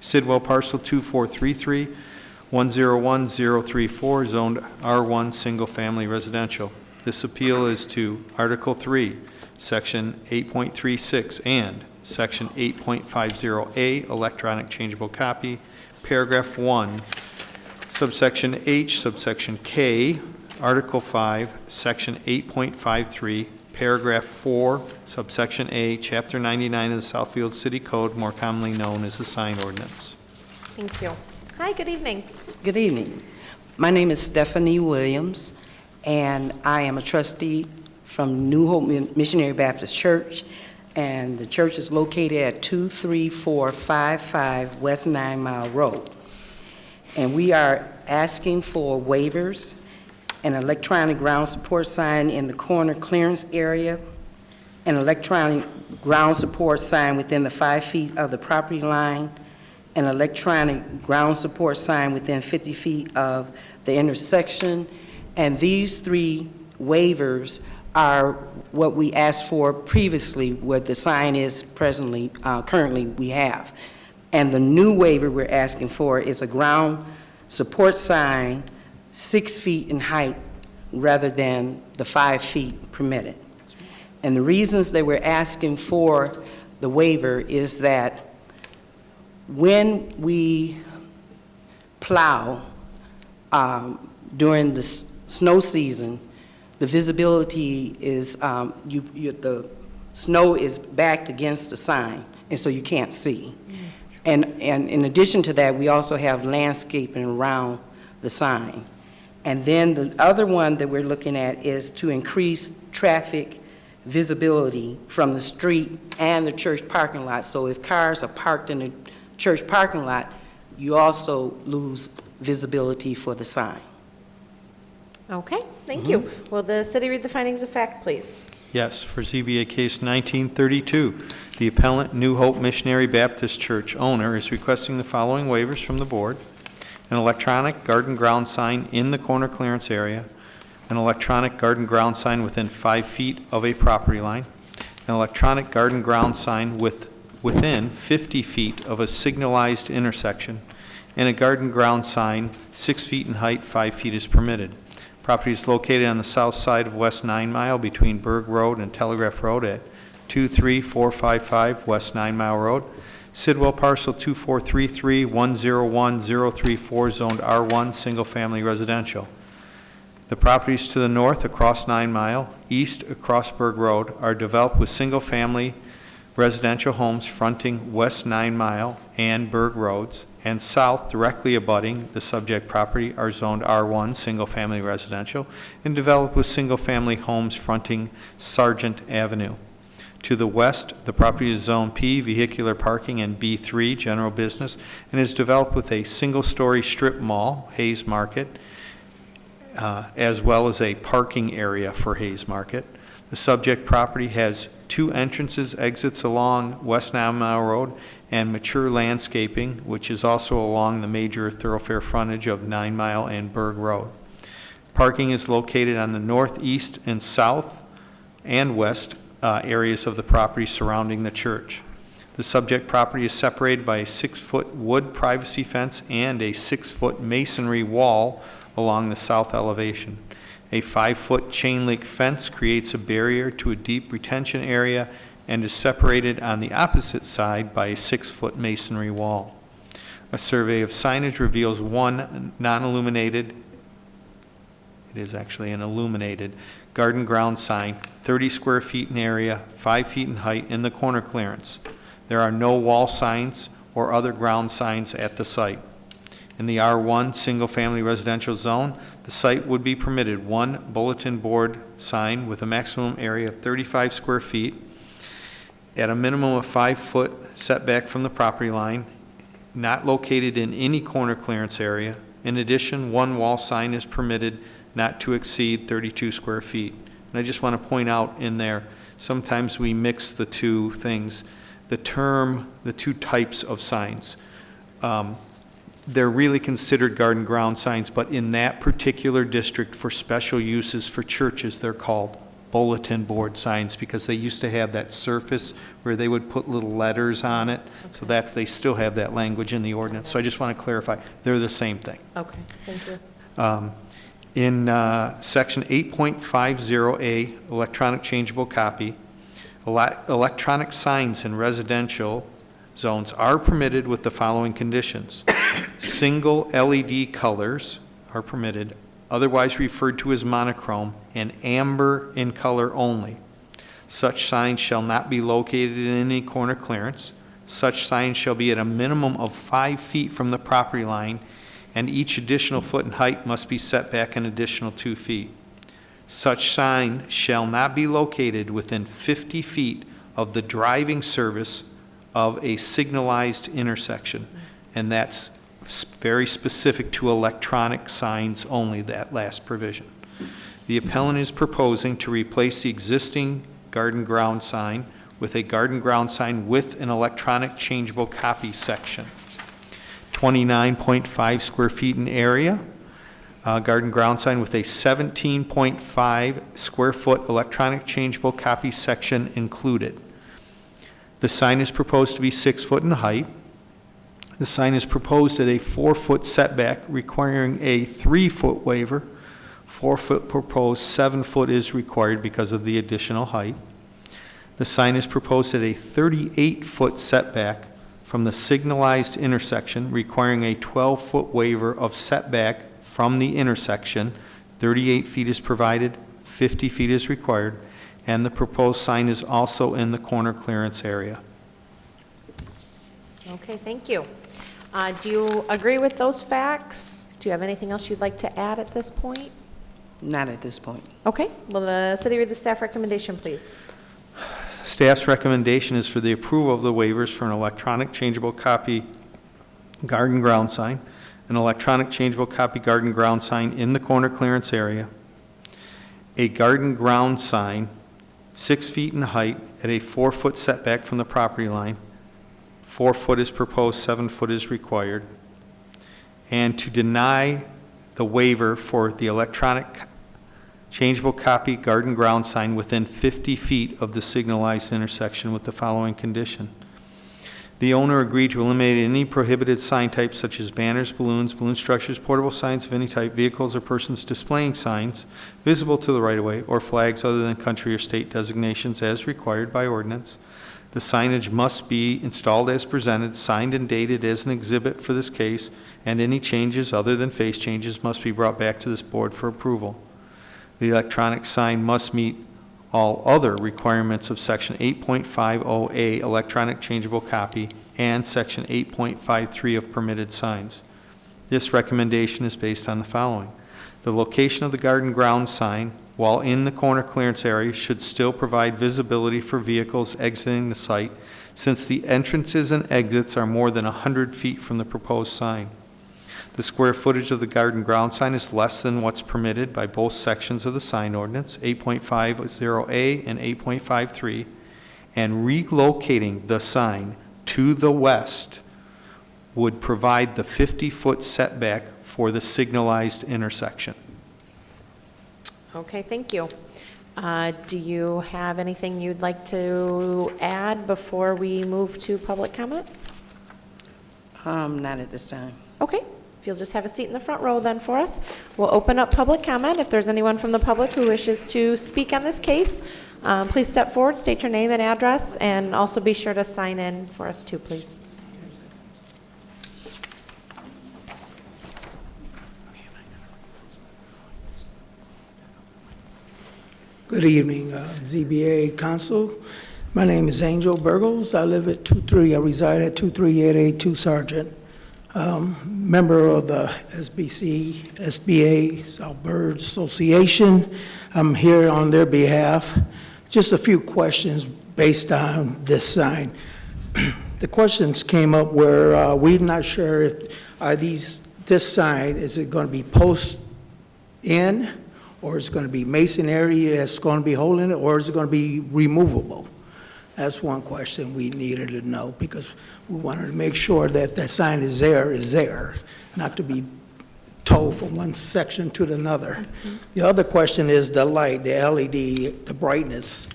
Sidwell parcel 2433-101034, zoned R1 Single Family Residential. This appeal is to Article 3, Section 8.36 and Section 8.50A, electronic changeable copy, Paragraph 1, Subsection H, Subsection K, Article 5, Section 8.53, Paragraph 4, Subsection A, Chapter 99 of the Southfield City Code, more commonly known as the sign ordinance. Thank you. Hi, good evening. Good evening. My name is Stephanie Williams, and I am a trustee from New Hope Missionary Baptist Church, and the church is located at 23455 West 9 Mile Road. And we are asking for waivers: an electronic ground support sign in the corner clearance area, an electronic ground support sign within the 5 feet of the property line, an electronic ground support sign within 50 feet of the intersection. And these three waivers are what we asked for previously, what the sign is currently we have. And the new waiver we're asking for is a ground support sign 6 feet in height rather than the 5 feet permitted. And the reasons that we're asking for the waiver is that when we plow during the snow season, the visibility is, the snow is backed against the sign, and so you can't see. And in addition to that, we also have landscaping around the sign. And then the other one that we're looking at is to increase traffic visibility from the street and the church parking lot. So if cars are parked in the church parking lot, you also lose visibility for the sign. Okay, thank you. Will the city read the findings of fact, please? Yes, for ZBA Case 1932, the appellant New Hope Missionary Baptist Church owner is requesting the following waivers from the board: an electronic garden ground sign in the corner clearance area, an electronic garden ground sign within 5 feet of a property line, an electronic garden ground sign within 50 feet of a signalized intersection, and a garden ground sign 6 feet in height, 5 feet is permitted. Property is located on the south side of West 9 Mile between Berg Road and Telegraph Road at 23455 West 9 Mile Road. Sidwell parcel 2433-101034, zoned R1, Single Family Residential. The properties to the north across 9 Mile, east across Berg Road, are developed with single-family residential homes fronting West 9 Mile and Berg Roads, and south directly abutting the subject property are zoned R1, single-family residential, and developed with single-family homes fronting Sargent Avenue. To the west, the property is Zone P, vehicular parking, and B3, general business, and is developed with a single-story strip mall, Hayes Market, as well as a parking area for Hayes Market. The subject property has 2 entrances, exits along West 9 Mile Road, and mature landscaping, which is also along the major thoroughfare frontage of 9 Mile and Berg Road. Parking is located on the northeast and south and west areas of the property surrounding the church. The subject property is separated by a 6-foot wood privacy fence and a 6-foot masonry wall along the south elevation. A 5-foot chain link fence creates a barrier to a deep retention area and is separated on the opposite side by a 6-foot masonry wall. A survey of signage reveals one non-illuminated, it is actually an illuminated, garden ground sign, 30 square feet in area, 5 feet in height in the corner clearance. There are no wall signs or other ground signs at the site. In the R1 single-family residential zone, the site would be permitted 1 bulletin board sign with a maximum area of 35 square feet at a minimum of 5-foot setback from the property line, not located in any corner clearance area. In addition, 1 wall sign is permitted not to exceed 32 square feet. And I just want to point out in there, sometimes we mix the two things. The 2 types of signs. They're really considered garden ground signs, but in that particular district for special uses for churches, they're called bulletin board signs because they used to have that surface where they would put little letters on it. So they still have that language in the ordinance. So I just want to clarify, they're the same thing. Okay, thank you. In section 8.50A, electronic changeable copy, electronic signs in residential zones are permitted with the following conditions. Single LED colors are permitted, otherwise referred to as monochrome, and amber in color only. Such signs shall not be located in any corner clearance. Such signs shall be at a minimum of 5 feet from the property line, and each additional foot in height must be set back an additional 2 feet. Such sign shall not be located within 50 feet of the driving service of a signalized intersection. And that's very specific to electronic signs only, that last provision. The appellant is proposing to replace the existing garden ground sign with a garden ground sign with an electronic changeable copy section. 29.5 square feet in area, garden ground sign with a 17.5 square foot electronic changeable copy section included. The sign is proposed to be 6 foot in height. The sign is proposed at a 4-foot setback requiring a 3-foot waiver. 4 foot proposed, 7 foot is required because of the additional height. The sign is proposed at a 38-foot setback from the signalized intersection, requiring a 12-foot waiver of setback from the intersection. 38 feet is provided, 50 feet is required, and the proposed sign is also in the corner clearance area. Okay, thank you. Do you agree with those facts? Do you have anything else you'd like to add at this point? Not at this point. Okay, will the city read the staff recommendation, please? Staff's recommendation is for the approval of the waivers for an electronic changeable copy garden ground sign, an electronic changeable copy garden ground sign in the corner clearance area, a garden ground sign 6 feet in height at a 4-foot setback from the property line. 4 foot is proposed, 7 foot is required. And to deny the waiver for the electronic changeable copy garden ground sign within 50 feet of the signalized intersection with the following condition. The owner agreed to eliminate any prohibited sign types such as banners, balloons, balloon structures, portable signs of any type, vehicles or persons displaying signs visible to the right-of-way, or flags other than country or state designations as required by ordinance. The signage must be installed as presented, signed and dated as an exhibit for this case, and any changes other than face changes must be brought back to this board for approval. The electronic sign must meet all other requirements of Section 8.50A electronic changeable copy and Section 8.53 of permitted signs. This recommendation is based on the following. The location of the garden ground sign while in the corner clearance area should still provide visibility for vehicles exiting the site, since the entrances and exits are more than 100 feet from the proposed sign. The square footage of the garden ground sign is less than what's permitted by both sections of the sign ordinance, 8.50A and 8.53, and relocating the sign to the west would provide the 50-foot setback for the signalized intersection. Okay, thank you. Do you have anything you'd like to add before we move to public comment? Not at this time. Okay, if you'll just have a seat in the front row then for us. We'll open up public comment. If there's anyone from the public who wishes to speak on this case, please step forward, state your name and address, and also be sure to sign in for us too, please. Good evening, ZBA Council. My name is Angel Burgos. I reside at 23882 Sergeant. Member of the SBA South Bird Association. I'm here on their behalf. Just a few questions based on this sign. The questions came up where we're not sure if this sign, is it going to be post in, or is it going to be masonry that's going to be holding it, or is it going to be removable? That's one question we needed to know, because we wanted to make sure that that sign is there, not to be towed from one section to another. Mm-hmm. The other question is the light, the LED, the brightness.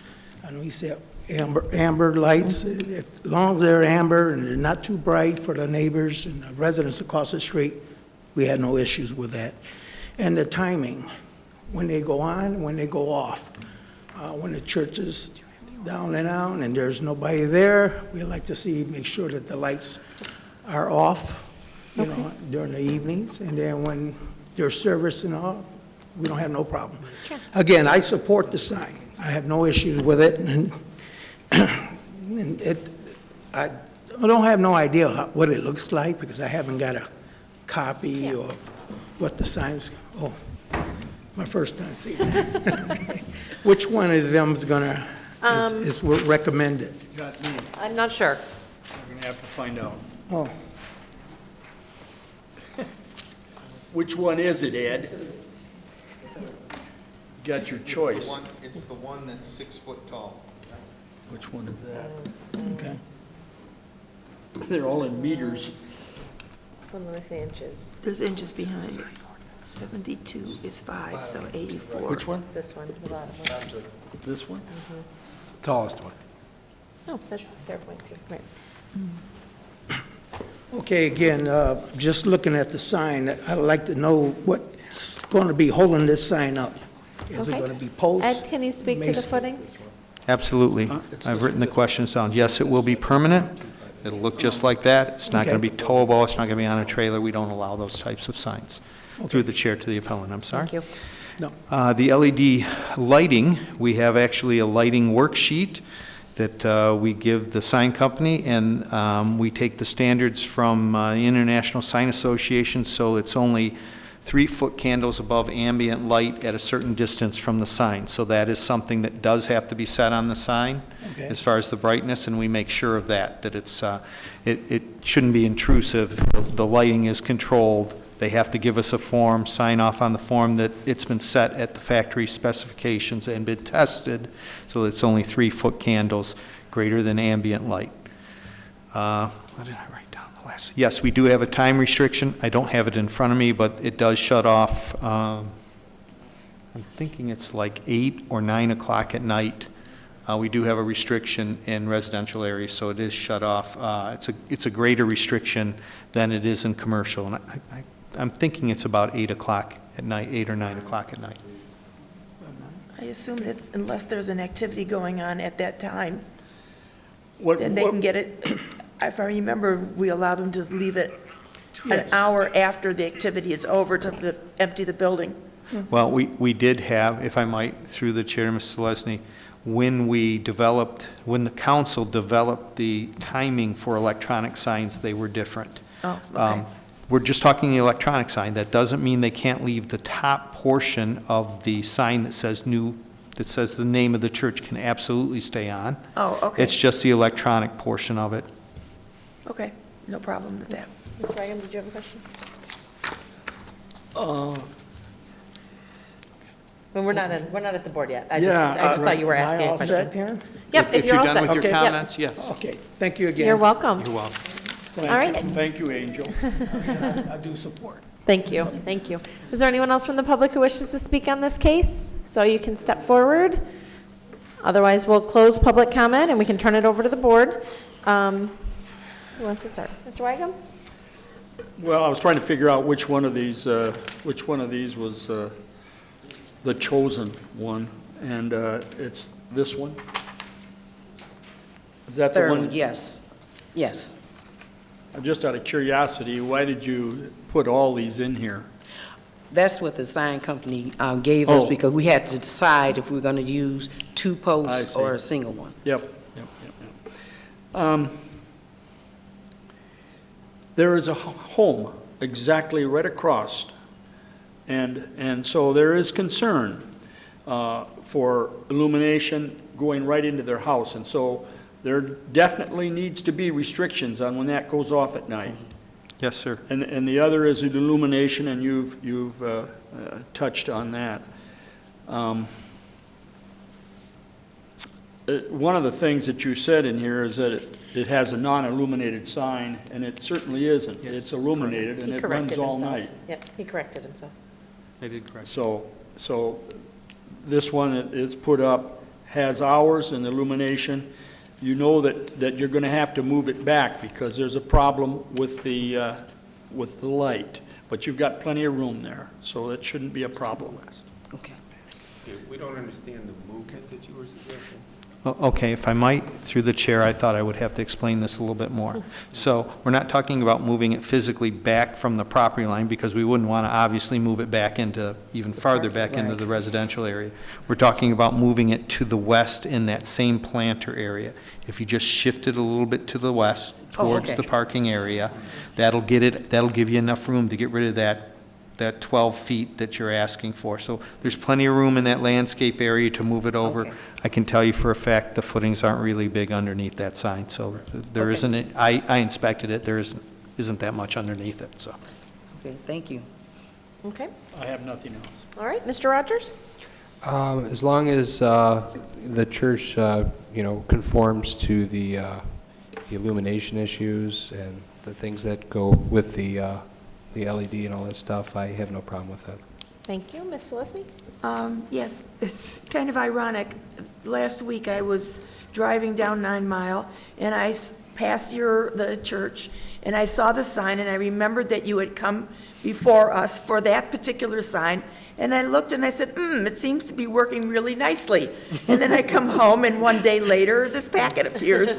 I know you said amber lights. Mm-hmm. As long as they're amber and they're not too bright for the neighbors and the residents across the street, we had no issues with that. And the timing, when they go on, when they go off. When the church is down and out and there's nobody there, we like to make sure that the lights are off, you know, during the evenings. And then when there's service and all, we don't have no problem. Sure. Again, I support the sign. I have no issues with it. And I don't have no idea what it looks like, because I haven't got a copy of what the signs, my first time seeing that. Which one of them is recommended? Not me. I'm not sure. We're going to have to find out. Oh. Which one is it, Ed? You got your choice. It's the one that's 6 foot tall. Which one is that? Okay. They're all in meters. Let me see inches. There's inches behind. 72 is 5, so 84. Which one? This one, the bottom one. This one? Mm-hmm. Tallest one. Oh, that's their point too, right. Okay, again, just looking at the sign, I'd like to know what's going to be holding this sign up. Is it Okay. going to be posts? Ed, can you speak to the footing? Absolutely. I've written the questions down. Yes, it will be permanent. It'll look just like that. It's not going to be towable. It's not going to be on a trailer. We don't allow those types of signs. Okay. Through the chair to the appellant, I'm sorry. Thank you. No. The LED lighting, we have actually a lighting worksheet that we give the sign company, and we take the standards from the International Sign Association, so it's only 3-foot candles above ambient light at a certain distance from the sign. So that is something that does have to be set on the sign, okay, as far as the brightness, and we make sure of that it's, it shouldn't be intrusive. The lighting is controlled. They have to give us a form, sign off on the form that it's been set at the factory specifications and been tested, so it's only 3-foot candles greater than ambient light. What did I write down the last? Yes, we do have a time restriction. I don't have it in front of me, but it does shut off, I'm thinking it's like 8 or 9 o'clock at night. We do have a restriction in residential areas, so it is shut off. It's a greater restriction than it is in commercial, and I'm thinking it's about 8 o'clock at night, 8 or 9 o'clock at night. I assume that unless there's an activity going on at that time, What, then they what- can get it. If I remember, we allow them to leave it an hour after the activity is over to empty the building. Well, we did have, if I might, through the chair, Mr. Lesney, when the council developed the timing for electronic signs, they were different. Oh, okay. We're just talking the electronic sign. That doesn't mean they can't leave the top portion of the sign that says that says the name of the church can absolutely stay on. Oh, okay. It's just the electronic portion of it. Okay, no problem with that. Ms. Wagam, did you have a question? Well, we're not at the board yet. I just thought you were asking a Am I all set, question. Karen? Yep, if you're all set. done with your Okay. Yep. comments, yes. Okay, thank you again. You're welcome. You're welcome. All right. Thank you, Angel. I do support. Thank you, thank you. Is there anyone else from the public who wishes to speak on this case? So you can step forward. Otherwise, we'll close public comment and we can turn it over to the board. Who wants to start? Mr. Wygum? Well, I was trying to figure out which one of these was the chosen one, and it's this one? Is that the Third, one? yes, yes. Just out of curiosity, why did you put all these in here? That's what the sign company gave us, Oh. because we had to decide if we were going to use two posts I see. or a single one. Yep. There is a home exactly right across, and so there is concern for illumination going right into their house, and so there definitely needs to be restrictions on when that goes off at night. Yes, sir. And the other is illumination, and you've touched on that. One of the things that you said in here is that it has a non-illuminated sign, and it certainly isn't. It's illuminated, and He it runs corrected all himself. night. Yep, he corrected himself. I did correct. So this one is put up, has hours and illumination. You know that you're going to have to move it back because there's a problem with the light, but you've got plenty of room there, so that shouldn't be a problem. Okay. We don't understand the movement that you were suggesting. Okay, if I might, through the chair, I thought I would have to explain this a little bit more. So we're not talking about moving it physically back from the property line because we wouldn't want to obviously move it back into, even farther back into the residential area. We're talking about moving it to the west in that same planter area. If you just shift it a little bit to the west towards okay. the parking area, that'll give you enough room to get rid of that 12 feet that you're asking for. So there's plenty of room in that landscape area to move it over. Okay. I can tell you for a fact the footings aren't really big underneath that sign, so there Okay. isn't, I inspected it, there isn't that much underneath it, so. Okay, thank you. Okay, I have nothing else. all right, Mr. Rogers? As long as the church, conforms to the illumination issues and the things that go with the LED and all that stuff, I have no problem with that. Thank you. Ms. Selesny? Yes, it's kind of ironic. Last week, I was driving down 9 Mile, and I passed the church, and I saw the sign, and I remembered that you had come before us for that particular sign, and I looked and I said, it seems to be working really nicely. And then I come home, and one day later, this packet appears.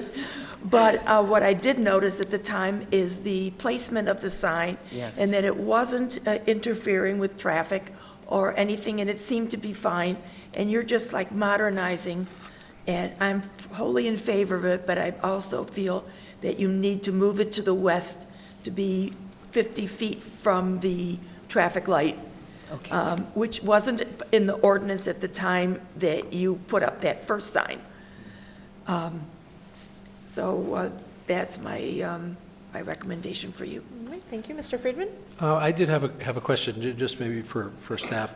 But what I did notice at the time is the placement of the sign. Yes. And that it wasn't interfering with traffic or anything, and it seemed to be fine. And you're just like modernizing, and I'm wholly in favor of it, but I also feel that you need to move it to the west to be 50 feet from the traffic light. Okay. Which wasn't in the ordinance at the time that you put up that first sign. So that's my recommendation for you. All right, thank you. Mr. Friedman? I did have a question, just maybe for staff.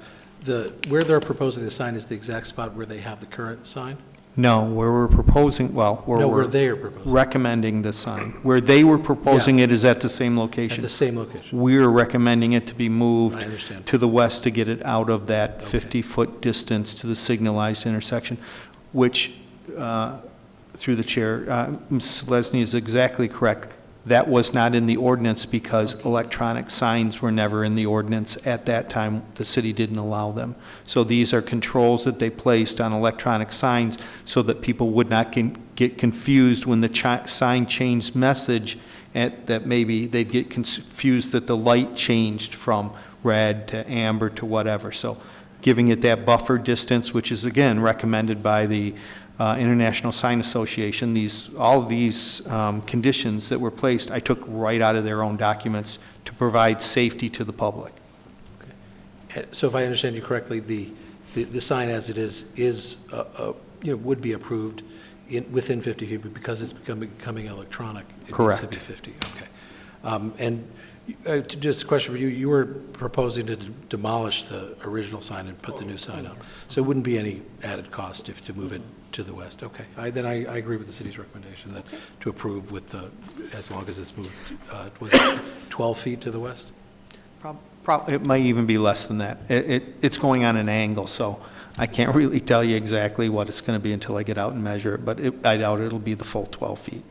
Where they're proposing the sign is the exact spot where they have the current sign? No, where we're proposing, where they are proposing. recommending the sign. Where they were proposing it is at the same At location. the same location? We're recommending it to be I moved understand. to the west to get it out of that 50-foot distance to the signalized intersection, which, through the chair, Mrs. Lesney is exactly correct. That was not in the ordinance because electronic signs were never in the ordinance at that time. The city didn't allow them. So these are controls that they placed on electronic signs so that people would not get confused when the sign changed message, that maybe they'd get confused that the light changed from red to amber to whatever. So giving it that buffer distance, which is again recommended by the International Sign Association. All of these conditions that were placed, I took right out of their own documents to provide safety to the public. So if I understand you correctly, the sign as it is, would be approved within 50 feet, but because it's becoming electronic, it Correct. needs to be 50, okay. And just a question for you, you were proposing to demolish the original sign and put the new sign up. So it wouldn't be any added cost to move it to the west, okay. Then I agree with the city's recommendation that to approve with as long as it's moved, was it 12 feet to the west? It might even be less than that. It's going on an angle, so I can't really tell you exactly what it's going to be until I get out and measure it, but I doubt it'll be the full 12 feet.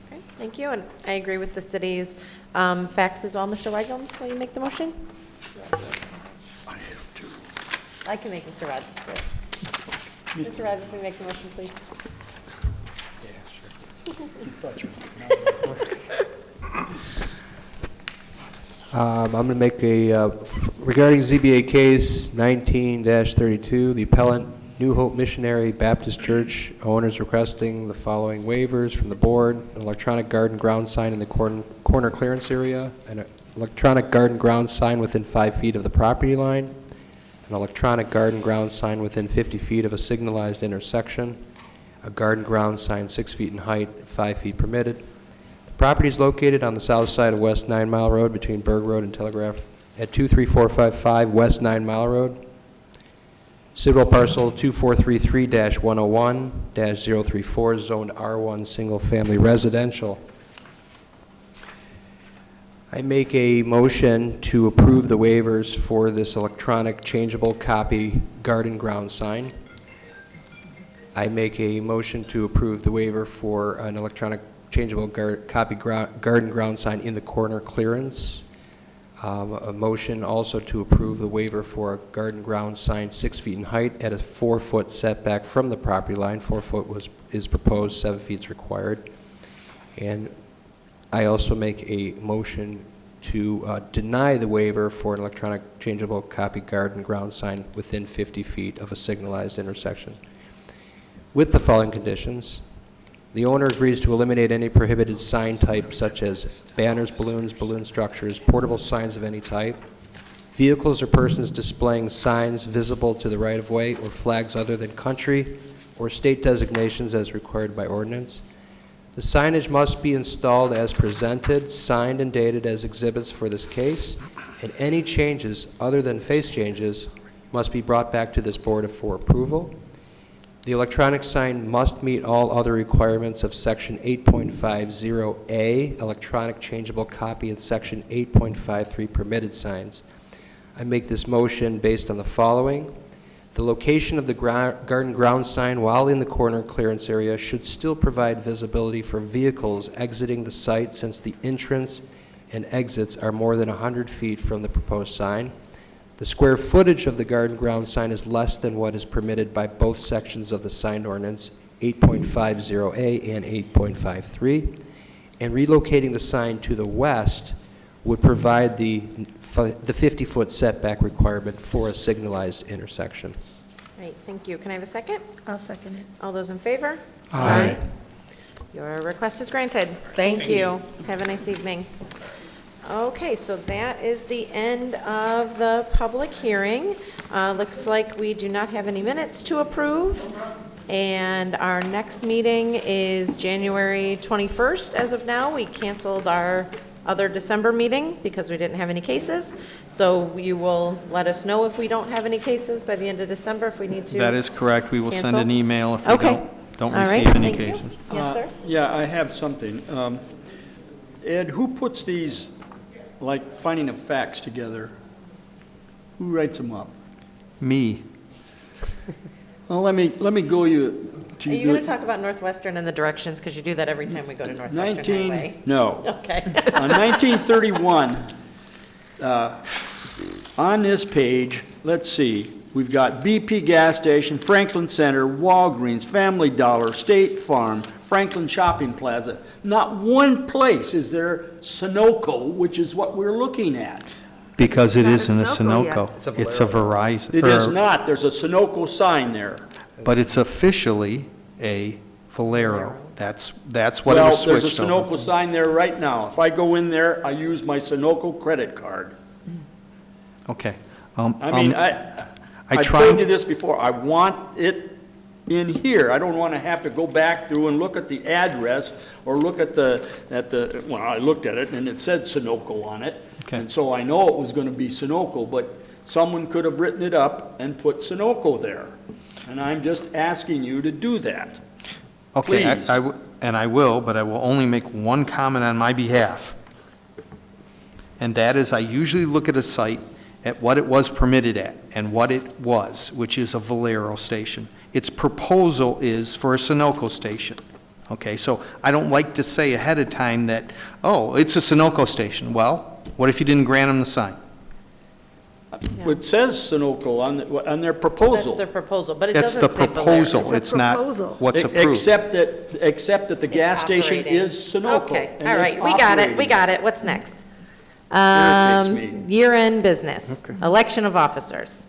Okay, thank you, and I agree with the city's facts as well. Mr. Weigel, will you make the motion? I have to. I can make Mr. Rogers do it. Mr. Rogers, will you make the motion, please? I'm going to make regarding ZBA case 19-32, the appellant, New Hope Missionary Baptist Church, owners requesting the following waivers from the board: an electronic garden ground sign in the corner clearance area, an electronic garden ground sign within 5 feet of the property line, an electronic garden ground sign within 50 feet of a signalized intersection, a garden ground sign 6 feet in height, 5 feet permitted. Property is located on the south side of West 9 Mile Road between Berg Road and Telegraph at 23455 West 9 Mile Road. Sidwell parcel 2433-101-034, zoned R1, single-family residential. I make a motion to approve the waivers for this electronic changeable copy garden ground sign. I make a motion to approve the waiver for an electronic changeable copy garden ground sign in the corner clearance. A motion also to approve the waiver for a garden ground sign 6 feet in height at a 4-foot setback from the property line. 4 foot is proposed, 7 feet is required. And I also make a motion to deny the waiver for an electronic changeable copy garden ground sign within 50 feet of a signalized intersection, with the following conditions. The owner agrees to eliminate any prohibited sign type such as banners, balloons, balloon structures, portable signs of any type, vehicles or persons displaying signs visible to the right-of-way or flags other than country or state designations as required by ordinance. The signage must be installed as presented, signed and dated as exhibits for this case, and any changes other than face changes must be brought back to this board for approval. The electronic sign must meet all other requirements of Section 8.50A, electronic changeable copy, and Section 8.53 permitted signs. I make this motion based on the following. The location of the garden ground sign while in the corner clearance area should still provide visibility for vehicles exiting the site, since the entrance and exits are more than 100 feet from the proposed sign. The square footage of the garden ground sign is less than what is permitted by both sections of the sign ordinance, 8.50A and 8.53. And relocating the sign to the west would provide the 50-foot setback requirement for a signalized intersection. Great, thank you. Can I have a second? I'll second it. All those in favor? Aye. Your request is granted. Thank you. Have a nice evening. Okay, so that is the end of the public hearing. Looks like we do not have any minutes to approve, and our next meeting is January 21st. As of now, we canceled our other December meeting because we didn't have any cases. So you will let us know if we don't have any cases by the end of December, if we need to. That is correct. We will send cancel? an email if we don't All receive right, any thank you. cases. Yes, sir? Yeah, I have something. Ed, who puts these, like finding of facts together? Who writes them up? Me. Well, let me go you to. Are you going to talk about Northwestern and the directions? Because you do that every time we go to Northwestern Highway. No. Okay. 1931, on this page, let's see, we've got BP gas station, Franklin Center, Walgreens, Family Dollar, State Farm, Franklin Shopping Plaza. Not one place is there Sunoco, which is what we're looking at. Because it not a isn't a Sunoco Sunoco. It's a Verizon. It is not. There's a Sunoco sign there. but it's officially a Valero. That's what it was switched Well, over. there's a Sunoco sign there right now. If I go in there, I use my Sunoco credit card. Okay. I mean, I tried- told you this before, I want it in here. I don't want to have to go back through and look at the address or look at well, I looked at it and it said Sunoco on it. Okay. And so I know it was going to be Sunoco, but someone could have written it up and put Sunoco there. And I'm just asking you to do that. Okay, Please. and I will, but I will only make one comment on my behalf. And that is, I usually look at a site at what it was permitted at and what it was, which is a Valero station. Its proposal is for a Sunoco station. Okay, so I don't like to say ahead of time that, oh, it's a Sunoco station. Well, what if you didn't grant them the sign? It says Sunoco on their proposal. That's their proposal, but it That's doesn't the say Valero. proposal, it's not what's approved. Except that the gas station operating. is Sunoco. Okay, and all it's right, we got it, we operating. got it. What's next? Irritates me. Year-end business, election of officers.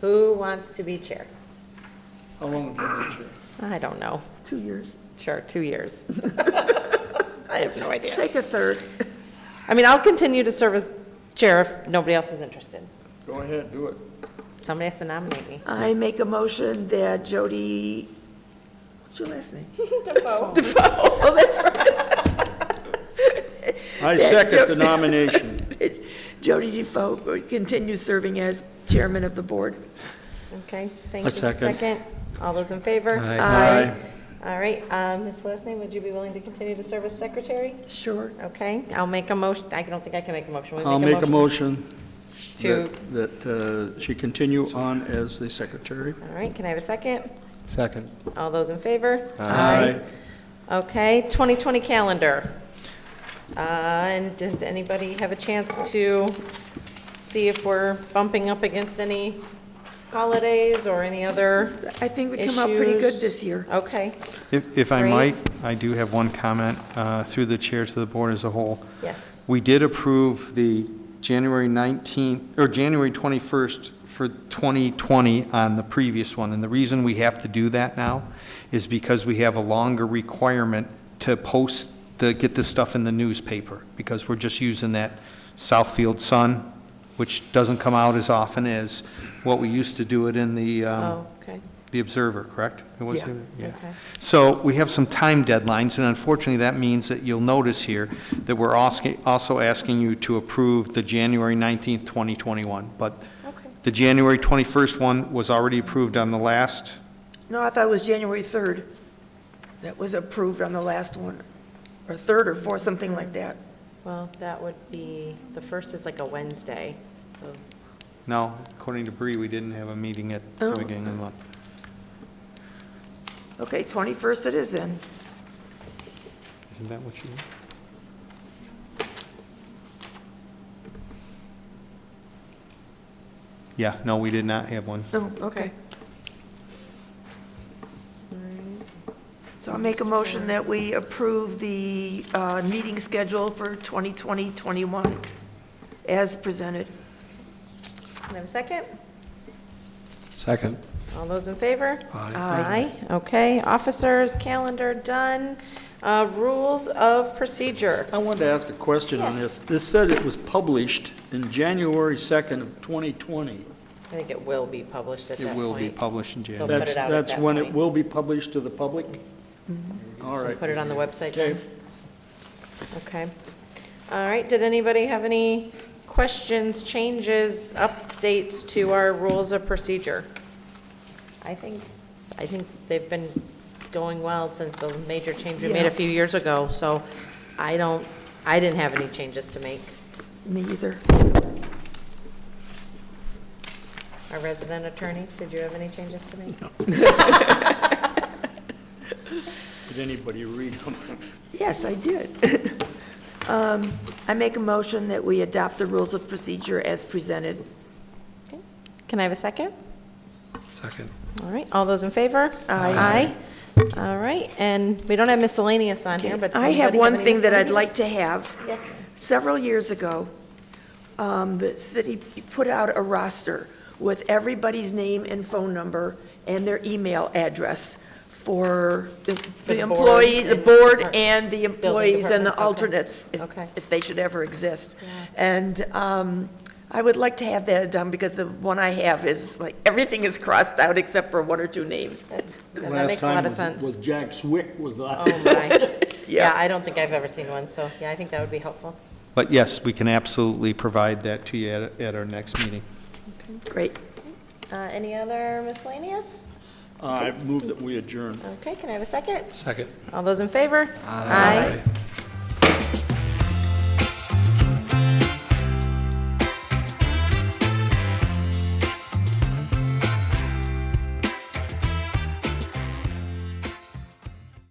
Who wants to be chair? How long have you been chair? I don't know. 2 years. Sure, 2 years. I have no idea. Take a third. I mean, I'll continue to serve as chair if nobody else is interested. Go ahead, do it. Somebody has to nominate me. I make a motion that Jody, what's your last name? Defoe. Oh, that's right. I second the nomination. Jody Defoe continue serving as chairman of the board. Okay, thank I you. second. All those in favor? Aye. All right, Ms. Lesney, would you be willing to continue to serve as secretary? Sure. Okay, I'll make a motion, I don't think I can make a motion. We I'll make a motion To- that she continue on as the secretary. All right, can I have a second? Second. All those in favor? Aye. Okay, 2020 calendar. And did anybody have a chance to see if we're bumping up against any holidays or any other I think we come out pretty good issues? this year. Okay, If I Great. might, I do have one comment through the chair to the board as a whole. yes. We did approve the January 19th, or January 21st for 2020 on the previous one. And the reason we have to do that now is because we have a longer requirement to post, get this stuff in the newspaper, because we're just using that Southfield Sun, which doesn't come out as often as what we used to do it in the Oh, okay, the Observer, correct? It was, Yeah. okay. So we have some time deadlines, and unfortunately, that means that you'll notice here that we're also asking you to approve the January 19th, 2021. But Okay. the January 21st one was already approved on the last. No, I thought it was January 3rd. That was approved on the last one, or 3rd or 4th, something like that. Well, that would be, the first is like a Wednesday, so, No, according to Bree, we didn't have a meeting at the Oh. beginning of the month. Okay, 21st it is then. Isn't that what you? Yeah, no, we did not have one. No, okay. So I'll make a motion that we approve the meeting schedule for 2020-21 as presented. can I have a second? Second. All those in favor? Aye. Aye, okay, officers, calendar, done. Rules of procedure. I wanted to ask a question on this. This said it was published in January 2nd of 2020. I think it will be published at that It point. will be published in They'll January. put it out at That's that when it point. will be published to the public? All So right. put it on the website Okay. then? Okay. All right, did anybody have any questions, changes, updates to our rules of procedure? I think they've been going well since the major change we made Yeah. a few years ago, so I didn't have any changes to make. Me either. Our resident attorney, did you have any changes to make? Did anybody read them? Yes, I did. I make a motion that we adopt the rules of procedure as presented. Can I have a second? Second. All right, all those in favor? Aye. Aye. All right, and we don't have miscellaneous on here, but does I have anybody one any thing that I'd miscellaneous? like to have. Yes, ma'am. Several years ago, the city put out a roster with everybody's name and phone number and their email address for the the employees, the board board and the employees and the department, okay. alternates, Okay. if they should ever exist. And I would like to have that done, because the one I have is, like, everything is crossed out except for 1 or 2 names. That makes a lot of sense. Was Jack Swick was on. Oh, my. Yeah, I don't think I've ever seen one, so, yeah, I think that would be helpful. But yes, we can absolutely provide that to you at our next meeting. Great. Any other miscellaneous? I move that we adjourn. Okay, can I have a second? Second. All those in favor? Aye.